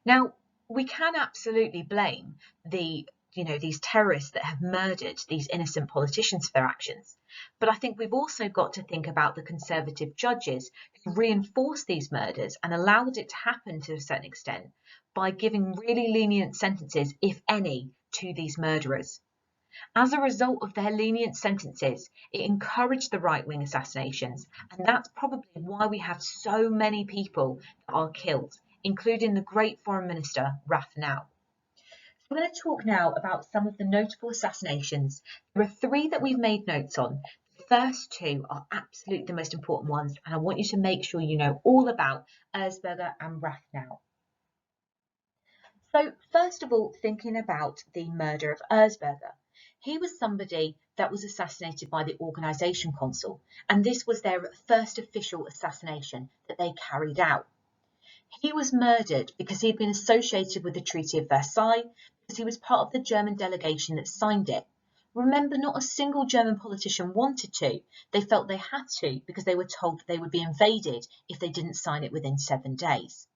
Now, we can absolutely blame these terrorists that have murdered these innocent politicians for their actions. But I think we've also got to think about the Conservative judges who reinforced these murders and allowed it to happen to a certain extent by giving really lenient sentences, if any, to these murderers. As a result of their lenient sentences, it encouraged the right-wing assassinations, and that's probably why we have so many people that are killed, including the great Foreign Minister Raphanel. We're going to talk now about some of the notable assassinations. There are three that we've made notes on. The first two are absolutely the most important ones, and I want you to make sure you know all about Erzberger and Raphanel. So first of all, thinking about the murder of Erzberger, he was somebody that was assassinated by the Organisation Council, and this was their first official assassination that they carried out. He was murdered because he had been associated with the Treaty of Versailles, because he was part of the German delegation that signed it. Remember, not a single German politician wanted to. They felt they had to because they were told that they would be invaded if they didn't sign it within 7 days.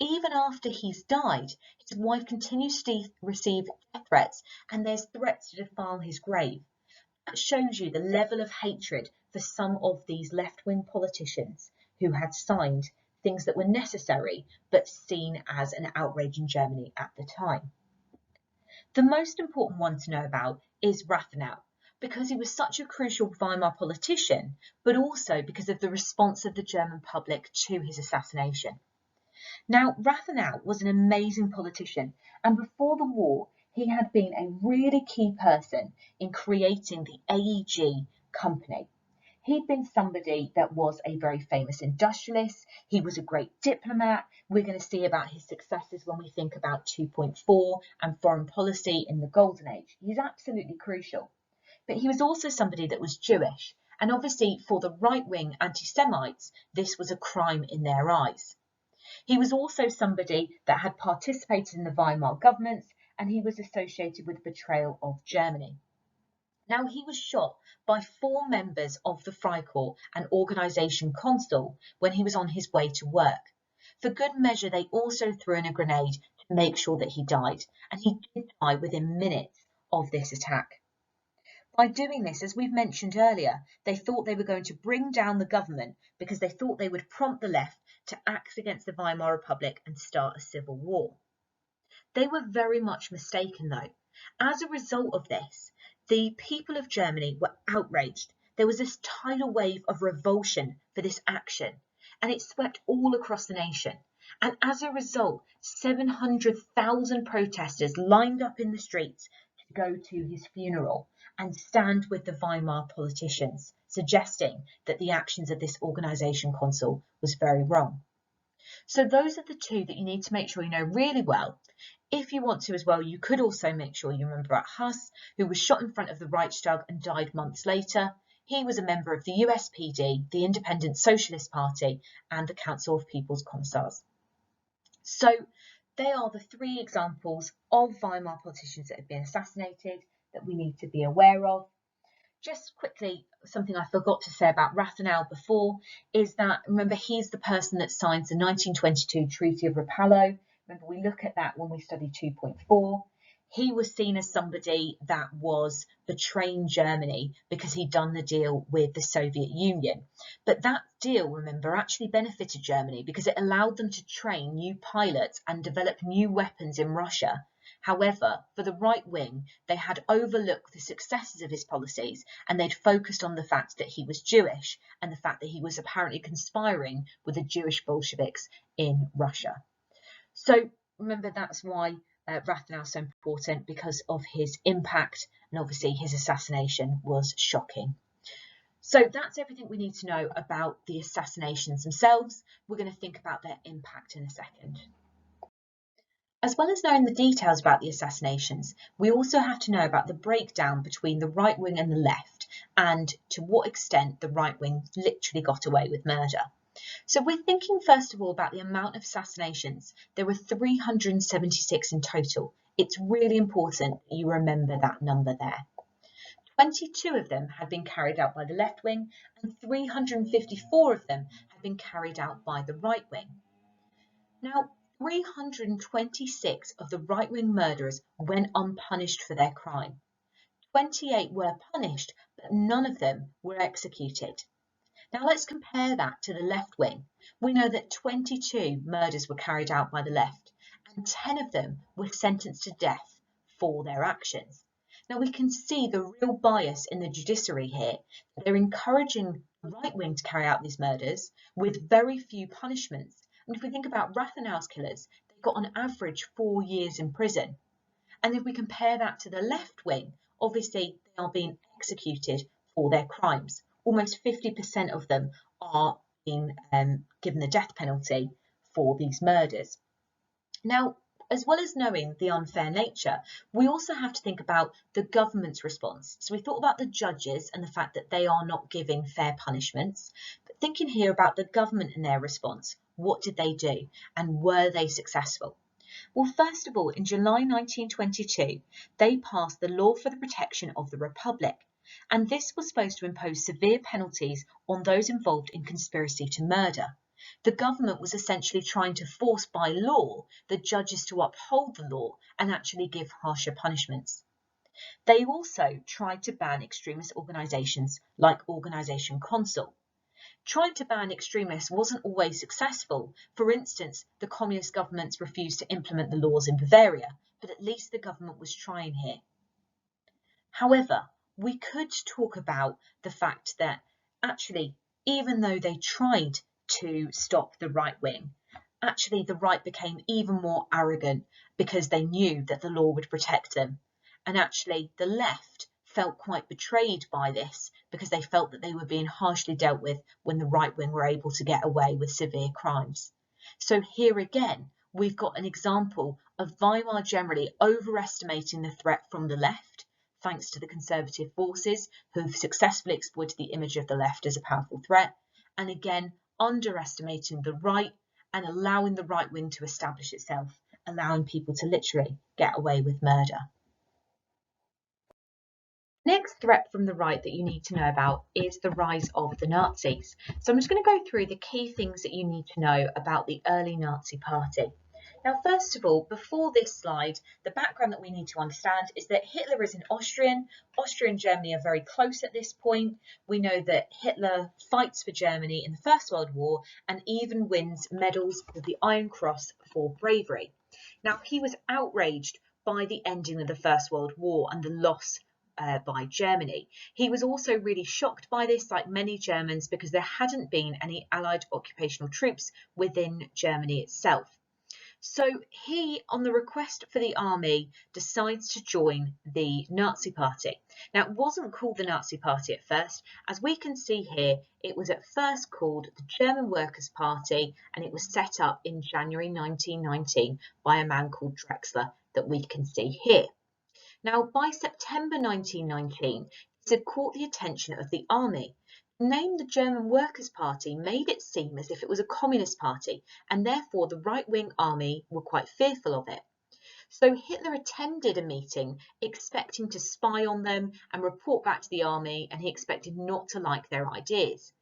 Even after he's died, his wife continues to receive death threats, and there's threats to defile his grave. That shows you the level of hatred for some of these left-wing politicians who had signed things that were necessary but seen as an outrage in Germany at the time. The most important one to know about is Raphanel, because he was such a crucial Weimar politician, but also because of the response of the German public to his assassination. Now, Raphanel was an amazing politician, and before the war, he had been a really key person in creating the AEG company. He'd been somebody that was a very famous industrialist. He was a great diplomat. We're going to see about his successes when we think about 2.4 and foreign policy in the Golden Age. He's absolutely crucial. But he was also somebody that was Jewish, and obviously for the right-wing anti-Semites, this was a crime in their eyes. He was also somebody that had participated in the Weimar governments, and he was associated with the betrayal of Germany. Now, he was shot by 4 members of the Freikorps and Organisation Council when he was on his way to work. For good measure, they also threw in a grenade to make sure that he died, and he did die within minutes of this attack. By doing this, as we've mentioned earlier, they thought they were going to bring down the government because they thought they would prompt the left to act against the Weimar Republic and start a civil war. They were very much mistaken, though. As a result of this, the people of Germany were outraged. There was this tidal wave of revulsion for this action, and it swept all across the nation. And as a result, 700,000 protesters lined up in the streets to go to his funeral and stand with the Weimar politicians, suggesting that the actions of this Organisation Council was very wrong. So those are the two that you need to make sure you know really well. If you want to as well, you could also make sure you remember about Huss, who was shot in front of the Reichstag and died months later. He was a member of the USPD, the Independent Socialist Party, and the Council of People's Commissars. So they are the 3 examples of Weimar politicians that have been assassinated that we need to be aware of. Just quickly, something I forgot to say about Raphanel before is that, remember, he's the person that signs the 1922 Treaty of Rapallo. Remember, we look at that when we study 2.4. He was seen as somebody that was betraying Germany because he'd done the deal with the Soviet Union. But that deal, remember, actually benefited Germany because it allowed them to train new pilots and develop new weapons in Russia. However, for the right wing, they had overlooked the successes of his policies, and they'd focused on the fact that he was Jewish and the fact that he was apparently conspiring with the Jewish Bolsheviks in Russia. So remember, that's why Raphanel is so important, because of his impact, and obviously his assassination was shocking. So that's everything we need to know about the assassinations themselves. We're going to think about their impact in a second. As well as knowing the details about the assassinations, we also have to know about the breakdown between the right wing and the left, and to what extent the right wing literally got away with murder. So we're thinking first of all about the amount of assassinations. There were 376 in total. It's really important that you remember that number there. 22 of them had been carried out by the left wing, and 354 of them had been carried out by the right wing. Now, 326 of the right-wing murderers went unpunished for their crime. 28 were punished, but none of them were executed. Now let's compare that to the left wing. We know that 22 murders were carried out by the left, and 10 of them were sentenced to death for their actions. Now we can see the real bias in the judiciary here. They're encouraging the right wing to carry out these murders with very few punishments. And if we think about Rathenau's killers, they got on average 4 years in prison. And if we compare that to the left wing, obviously they are being executed for their crimes. Almost 50% of them are being given the death penalty for these murders. Now, as well as knowing the unfair nature, we also have to think about the government's response. So we thought about the judges and the fact that they are not giving fair punishments, but thinking here about the government and their response. What did they do and were they successful? Well, first of all, in July 1922, they passed the Law for the Protection of the Republic, and this was supposed to impose severe penalties on those involved in conspiracy to murder. The government was essentially trying to force by law the judges to uphold the law and actually give harsher punishments. They also tried to ban extremist organisations like Organisation Consul. Trying to ban extremists wasn't always successful. For instance, the communist governments refused to implement the laws in Bavaria, but at least the government was trying here. However, we could talk about the fact that actually, even though they tried to stop the right wing, actually the right became even more arrogant because they knew that the law would protect them. And actually the left felt quite betrayed by this because they felt that they were being harshly dealt with when the right wing were able to get away with severe crimes. So here again, we've got an example of Weimar generally overestimating the threat from the left, thanks to the conservative forces who've successfully exploited the image of the left as a powerful threat, and again, underestimating the right and allowing the right wing to establish itself, allowing people to literally get away with murder. Next threat from the right that you need to know about is the rise of the Nazis. So I'm just going to go through the key things that you need to know about the early Nazi Party. Now, first of all, before this slide, the background that we need to understand is that Hitler is an Austrian. Austria and Germany are very close at this point. We know that Hitler fights for Germany in the First World War and even wins medals with the Iron Cross for bravery. Now, he was outraged by the ending of the First World War and the loss by Germany. He was also really shocked by this, like many Germans, because there hadn't been any Allied occupational troops within Germany itself. So he, on the request for the army, decides to join the Nazi Party. Now, it wasn't called the Nazi Party at first. As we can see here, it was at first called the German Workers' Party, and it was set up in January 1919 by a man called Drexler that we can see here. Now, by September 1919, this had caught the attention of the army. The name the German Workers' Party made it seem as if it was a communist party, and therefore the right-wing army were quite fearful of it. So Hitler attended a meeting expecting to spy on them and report back to the army, and he expected not to like their ideas.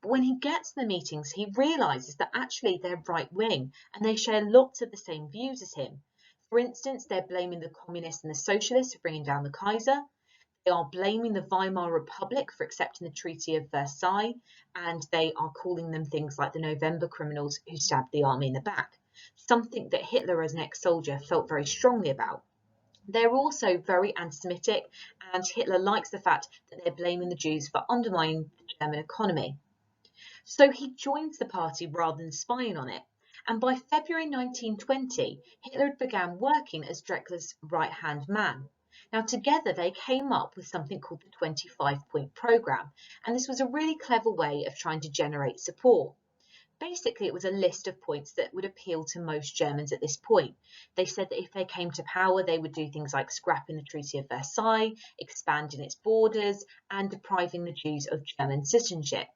But when he gets to the meetings, he realises that actually they're right-wing and they share lots of the same views as him. For instance, they're blaming the communists and the socialists for bringing down the Kaiser. They are blaming the Weimar Republic for accepting the Treaty of Versailles, and they are calling them things like the November criminals who stabbed the army in the back, something that Hitler as an ex-soldier felt very strongly about. They're also very anti-Semitic, and Hitler likes the fact that they're blaming the Jews for undermining the German economy. So he joins the party rather than spying on it. And by February 1920, Hitler began working as Drexler's right-hand man. Now, together they came up with something called the 25-point programme, and this was a really clever way of trying to generate support. Basically, it was a list of points that would appeal to most Germans at this point. They said that if they came to power, they would do things like scrapping the Treaty of Versailles, expanding its borders, and depriving the Jews of German citizenship.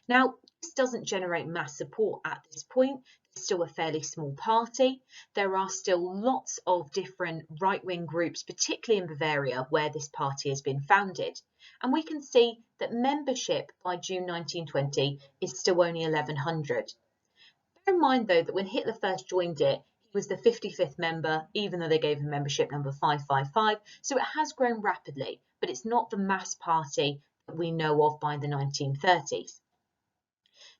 Now, this doesn't generate mass support at this point. It's still a fairly small party. There are still lots of different right-wing groups, particularly in Bavaria, where this party has been founded. And we can see that membership by June 1920 is still only 1,100. Bear in mind, though, that when Hitler first joined it, he was the 55th member, even though they gave him membership number 555. So it has grown rapidly, but it's not the mass party that we know of by the 1930s.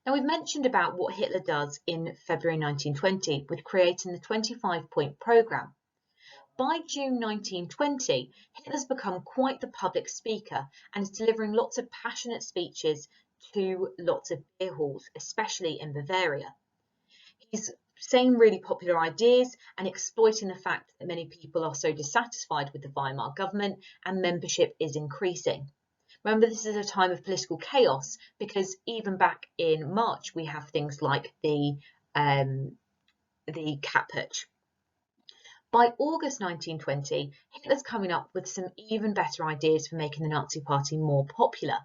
Now, we've mentioned about what Hitler does in February 1920 with creating the 25-point programme. By June 1920, Hitler's become quite the public speaker and is delivering lots of passionate speeches to lots of beer halls, especially in Bavaria. He's saying really popular ideas and exploiting the fact that many people are so dissatisfied with the Weimar government and membership is increasing. Remember, this is a time of political chaos because even back in March, we have things like the Cat Putsch. By August 1920, Hitler's coming up with some even better ideas for making the Nazi Party more popular.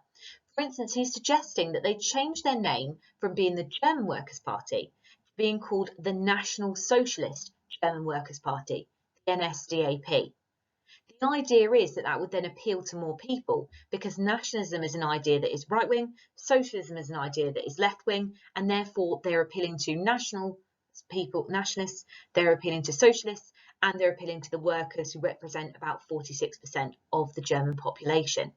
For instance, he's suggesting that they change their name from being the German Workers' Party to being called the National Socialist German Workers' Party, the NSDAP. The idea is that that would then appeal to more people because nationalism is an idea that is right-wing, socialism is an idea that is left-wing, and therefore they're appealing to nationalists, they're appealing to socialists, and they're appealing to the workers who represent about 46% of the German population.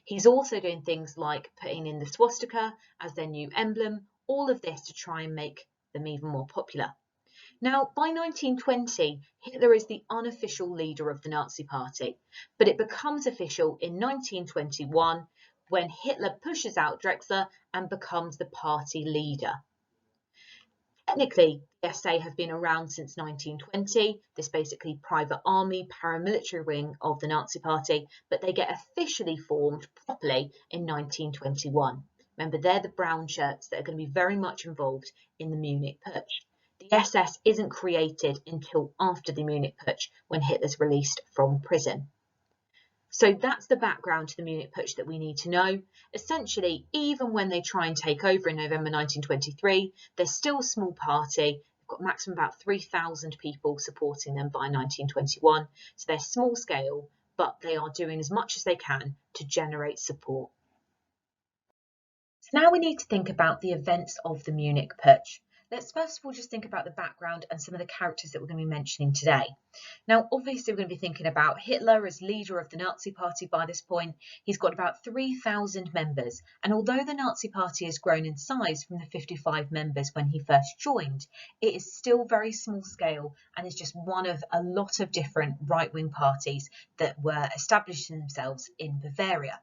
He's also doing things like putting in the swastika as their new emblem, all of this to try and make them even more popular. Now, by 1920, Hitler is the unofficial leader of the Nazi Party, but it becomes official in 1921 when Hitler pushes out Drexler and becomes the party leader. Technically, the SA have been around since 1920, this basically private army, paramilitary wing of the Nazi Party, but they get officially formed properly in 1921. Remember, they're the brown shirts that are going to be very much involved in the Munich Putsch. The SS isn't created until after the Munich Putsch when Hitler's released from prison. So that's the background to the Munich Putsch that we need to know. Essentially, even when they try and take over in November 1923, they're still a small party. They've got maximum about 3,000 people supporting them by 1921. So they're small scale, but they are doing as much as they can to generate support. So now we need to think about the events of the Munich Putsch. Let's first of all just think about the background and some of the characters that we're going to be mentioning today. Now, obviously, we're going to be thinking about Hitler as leader of the Nazi Party by this point. He's got about 3,000 members, and although the Nazi Party has grown in size from the 55 members when he first joined, it is still very small scale and is just one of a lot of different right-wing parties that were establishing themselves in Bavaria.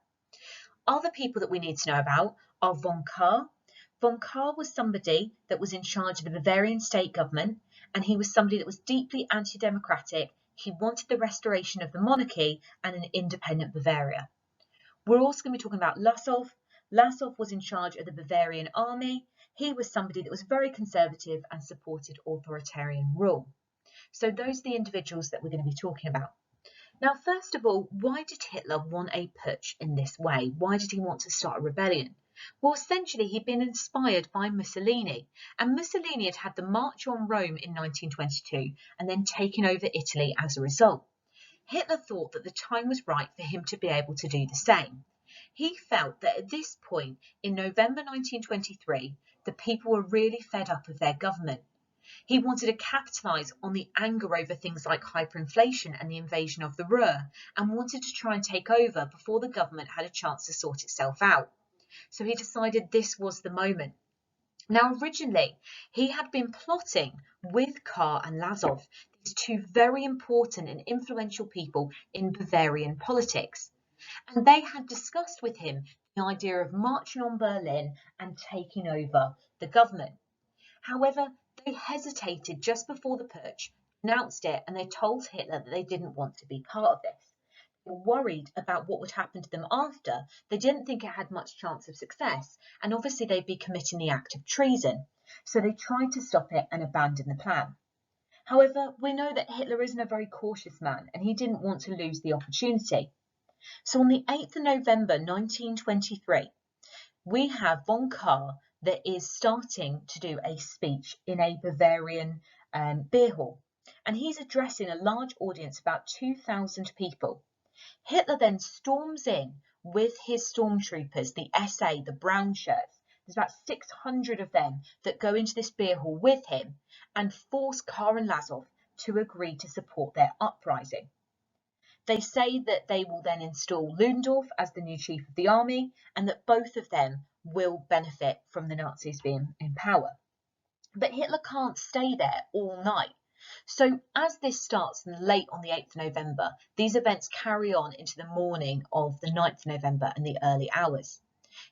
Other people that we need to know about are von Kahr. Von Kahr was somebody that was in charge of the Bavarian state government, and he was somebody that was deeply anti-democratic. He wanted the restoration of the monarchy and an independent Bavaria. We're also going to be talking about Lossow. Lossow was in charge of the Bavarian army. He was somebody that was very conservative and supported authoritarian rule. So those are the individuals that we're going to be talking about. Now, first of all, why did Hitler want a putsch in this way? Why did he want to start a rebellion? Well, essentially, he'd been inspired by Mussolini, and Mussolini had had the March on Rome in 1922 and then taken over Italy as a result. Hitler thought that the time was right for him to be able to do the same. He felt that at this point in November 1923, the people were really fed up with their government. He wanted to capitalise on the anger over things like hyperinflation and the invasion of the Ruhr, and wanted to try and take over before the government had a chance to sort itself out. So he decided this was the moment. Now, originally, he had been plotting with Kahr and Lossow, these two very important and influential people in Bavarian politics. And they had discussed with him the idea of marching on Berlin and taking over the government. However, they hesitated just before the putsch, announced it, and they told Hitler that they didn't want to be part of this. They were worried about what would happen to them after. They didn't think it had much chance of success, and obviously they'd be committing the act of treason. So they tried to stop it and abandon the plan. However, we know that Hitler isn't a very cautious man, and he didn't want to lose the opportunity. So on the 8th of November 1923, we have von Kahr that is starting to do a speech in a Bavarian beer hall, and he's addressing a large audience, about 2,000 people. Hitler then storms in with his stormtroopers, the SA, the brown shirts. There's about 600 of them that go into this beer hall with him and force Kahr and Lossow to agree to support their uprising. They say that they will then install Ludendorff as the new chief of the army, and that both of them will benefit from the Nazis being in power. But Hitler can't stay there all night. So as this starts late on the 8th of November, these events carry on into the morning of the 9th of November and the early hours.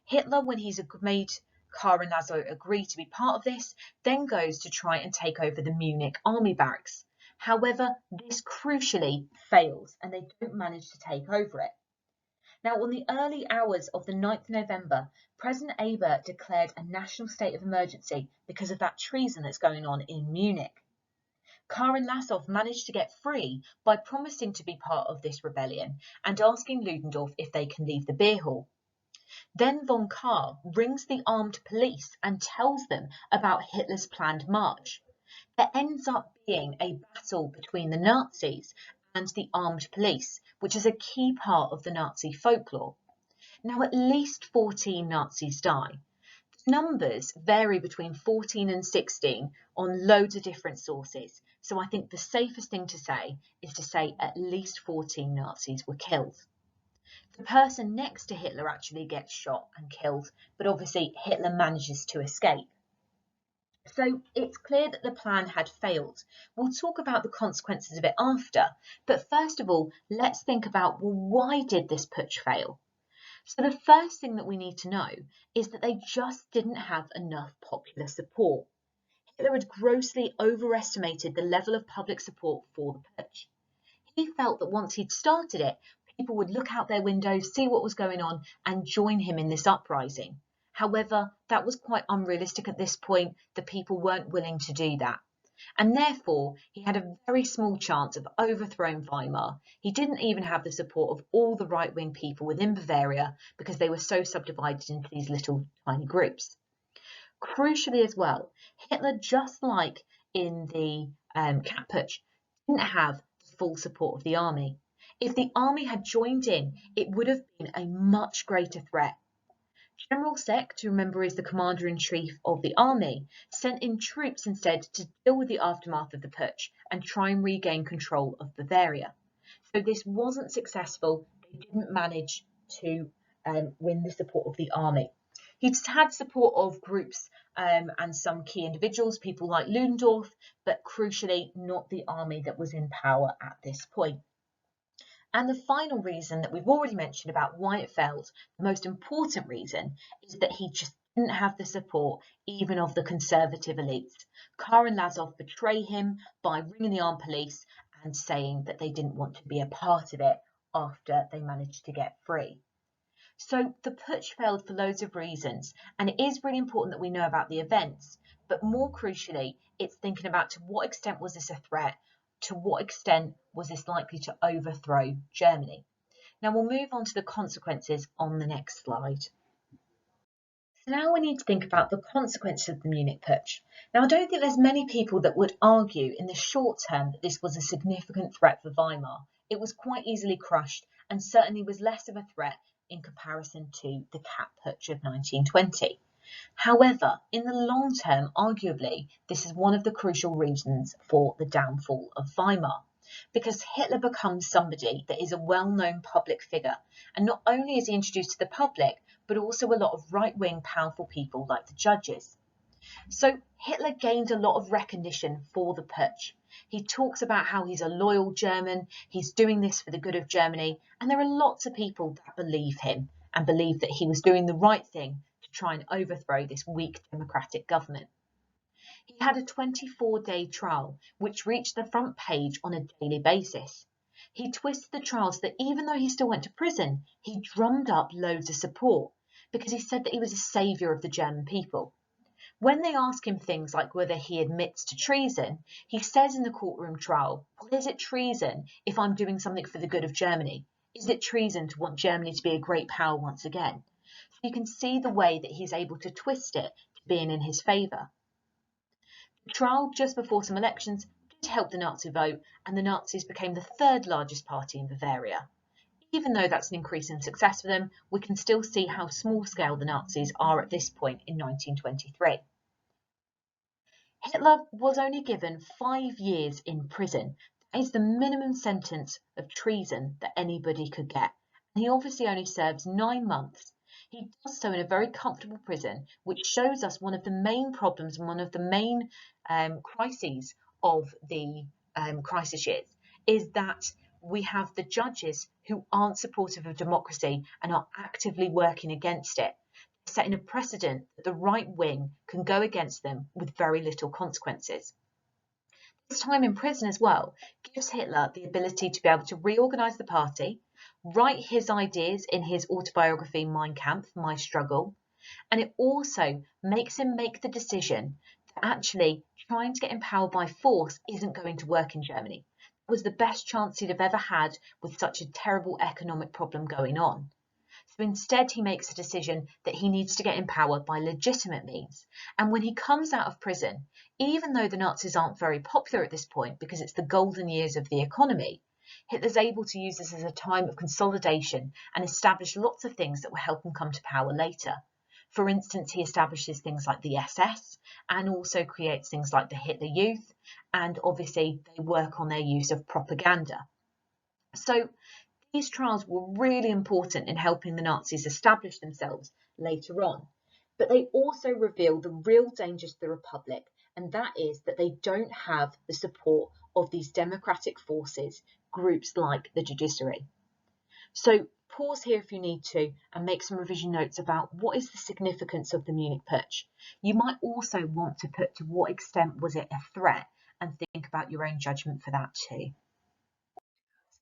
Hitler, when he's made Kahr and Laszlo agree to be part of this, then goes to try and take over the Munich army barracks. However, this crucially fails and they don't manage to take over it. Now, on the early hours of the 9th of November, President Ebert declared a national state of emergency because of that treason that's going on in Munich. Kahr and Laszlo managed to get free by promising to be part of this rebellion and asking Ludendorff if they can leave the beer hall. Then von Kahr rings the armed police and tells them about Hitler's planned march. There ends up being a battle between the Nazis and the armed police, which is a key part of the Nazi folklore. Now, at least 14 Nazis die. The numbers vary between 14 and 16 on loads of different sources, so I think the safest thing to say is to say at least 14 Nazis were killed. The person next to Hitler actually gets shot and killed, but obviously Hitler manages to escape. So it's clear that the plan had failed. We'll talk about the consequences of it after, but first of all, let's think about, well, why did this putsch fail? So the first thing that we need to know is that they just didn't have enough popular support. Hitler had grossly overestimated the level of public support for the putsch. He felt that once he'd started it, people would look out their windows, see what was going on, and join him in this uprising. However, that was quite unrealistic at this point. The people weren't willing to do that. And therefore, he had a very small chance of overthrowing Weimar. He didn't even have the support of all the right-wing people within Bavaria because they were so subdivided into these little tiny groups. Crucially as well, Hitler, just like in the Cat Putsch, didn't have the full support of the army. If the army had joined in, it would have been a much greater threat. General Seck, to remember, is the commander-in-chief of the army, sent in troops instead to deal with the aftermath of the putsch and try and regain control of Bavaria. So this wasn't successful. They didn't manage to win the support of the army. He'd had support of groups and some key individuals, people like Ludendorff, but crucially not the army that was in power at this point. And the final reason that we've already mentioned about why it failed, the most important reason, is that he just didn't have the support even of the conservative elites. Kahr and Laszlo betray him by ringing the armed police and saying that they didn't want to be a part of it after they managed to get free. So the putsch failed for loads of reasons, and it is really important that we know about the events, but more crucially, it's thinking about to what extent was this a threat, to what extent was this likely to overthrow Germany. Now we'll move on to the consequences on the next slide. So now we need to think about the consequences of the Munich Putsch. Now I don't think there's many people that would argue in the short term that this was a significant threat for Weimar. It was quite easily crushed and certainly was less of a threat in comparison to the Cat Putsch of 1920. However, in the long term, arguably, this is one of the crucial reasons for the downfall of Weimar, because Hitler becomes somebody that is a well-known public figure, and not only is he introduced to the public, but also a lot of right-wing powerful people like the judges. So Hitler gained a lot of recognition for the putsch. He talks about how he's a loyal German, he's doing this for the good of Germany, and there are lots of people that believe him and believe that he was doing the right thing to try and overthrow this weak democratic government. He had a 24-day trial, which reached the front page on a daily basis. He twisted the trial so that even though he still went to prison, he drummed up loads of support because he said that he was a saviour of the German people. When they ask him things like whether he admits to treason, he says in the courtroom trial, well, is it treason if I'm doing something for the good of Germany? Is it treason to want Germany to be a great power once again? So you can see the way that he's able to twist it to being in his favour. The trial just before some elections did help the Nazi vote, and the Nazis became the third largest party in Bavaria. Even though that's an increase in success for them, we can still see how small scale the Nazis are at this point in 1923. Hitler was only given 5 years in prison. That is the minimum sentence of treason that anybody could get. And he obviously only serves 9 months. He does so in a very comfortable prison, which shows us one of the main problems and one of the main crises of the crisis years is that we have the judges who aren't supportive of democracy and are actively working against it, setting a precedent that the right wing can go against them with very little consequences. His time in prison as well gives Hitler the ability to be able to reorganise the party, write his ideas in his autobiography Mein Kampf, My Struggle, and it also makes him make the decision that actually trying to get in power by force isn't going to work in Germany. It was the best chance he'd have ever had with such a terrible economic problem going on. So instead, he makes the decision that he needs to get in power by legitimate means. And when he comes out of prison, even though the Nazis aren't very popular at this point because it's the golden years of the economy, Hitler's able to use this as a time of consolidation and establish lots of things that will help him come to power later. For instance, he establishes things like the SS and also creates things like the Hitler Youth, and obviously they work on their use of propaganda. So these trials were really important in helping the Nazis establish themselves later on, but they also reveal the real danger to the Republic, and that is that they don't have the support of these democratic forces, groups like the judiciary. So pause here if you need to and make some revision notes about what is the significance of the Munich Putsch. You might also want to put to what extent was it a threat, and think about your own judgment for that too.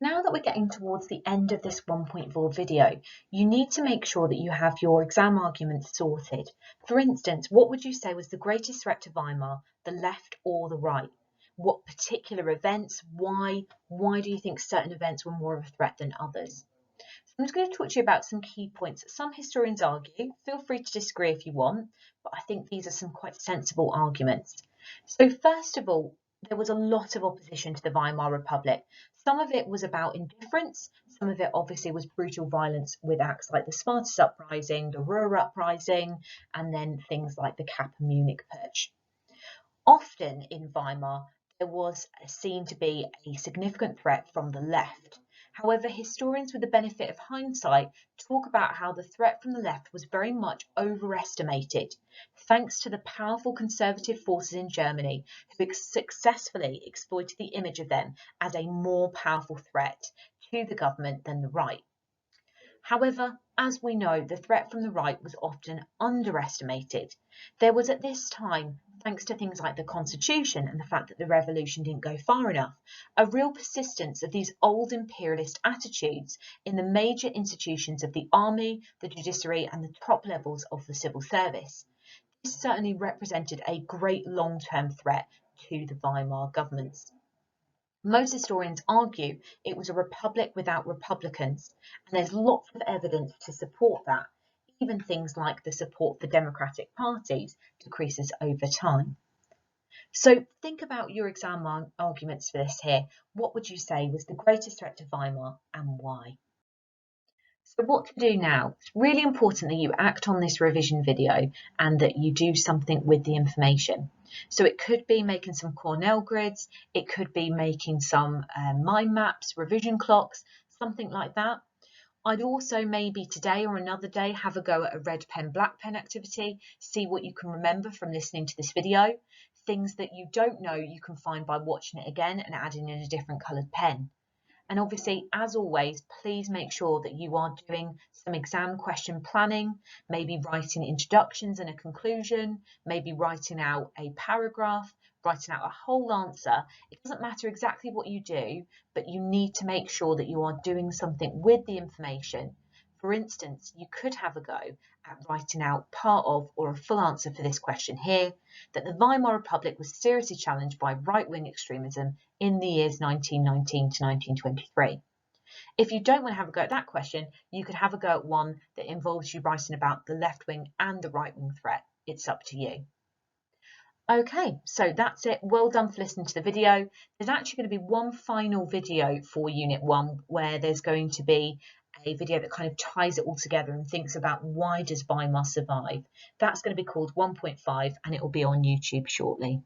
Now that we're getting towards the end of this 1.4 video, you need to make sure that you have your exam arguments sorted. For instance, what would you say was the greatest threat to Weimar, the left or the right? What particular events? Why? Why do you think certain events were more of a threat than others? So I'm just going to talk to you about some key points that some historians argue. Feel free to disagree if you want, but I think these are some quite sensible arguments. So first of all, there was a lot of opposition to the Weimar Republic. Some of it was about indifference, some of it obviously was brutal violence with acts like the Spartacus Uprising, the Ruhr Uprising, and then things like the Kapp and Munich Purge. Often in Weimar, there was seen to be a significant threat from the left. However, historians with the benefit of hindsight talk about how the threat from the left was very much overestimated, thanks to the powerful conservative forces in Germany who successfully exploited the image of them as a more powerful threat to the government than the right. However, as we know, the threat from the right was often underestimated. There was at this time, thanks to things like the Constitution and the fact that the revolution didn't go far enough, a real persistence of these old imperialist attitudes in the major institutions of the army, the judiciary, and the top levels of the civil service. This certainly represented a great long-term threat to the Weimar governments. Most historians argue it was a republic without republicans, and there's lots of evidence to support that. Even things like the support for democratic parties decreases over time. So think about your exam arguments for this here. What would you say was the greatest threat to Weimar and why? So what to do now? It's really important that you act on this revision video and that you do something with the information. So it could be making some Cornell grids, it could be making some mind maps, revision clocks, something like that. I'd also maybe today or another day have a go at a red pen, black pen activity, see what you can remember from listening to this video. Things that you don't know you can find by watching it again and adding in a different coloured pen. And obviously, as always, please make sure that you are doing some exam question planning, maybe writing introductions and a conclusion, maybe writing out a paragraph, writing out a whole answer. It doesn't matter exactly what you do, but you need to make sure that you are doing something with the information. For instance, you could have a go at writing out part of or a full answer for this question here, that the Weimar Republic was seriously challenged by right-wing extremism in the years 1919 to 1923. If you don't want to have a go at that question, you could have a go at one that involves you writing about the left-wing and the right-wing threat. It's up to you. Okay, so that's it. Well done for listening to the video. There's actually going to be one final video for Unit 1 where there's going to be a video that kind of ties it all together and thinks about why does Weimar survive. That's going to be called 1.5 and it will be on YouTube shortly.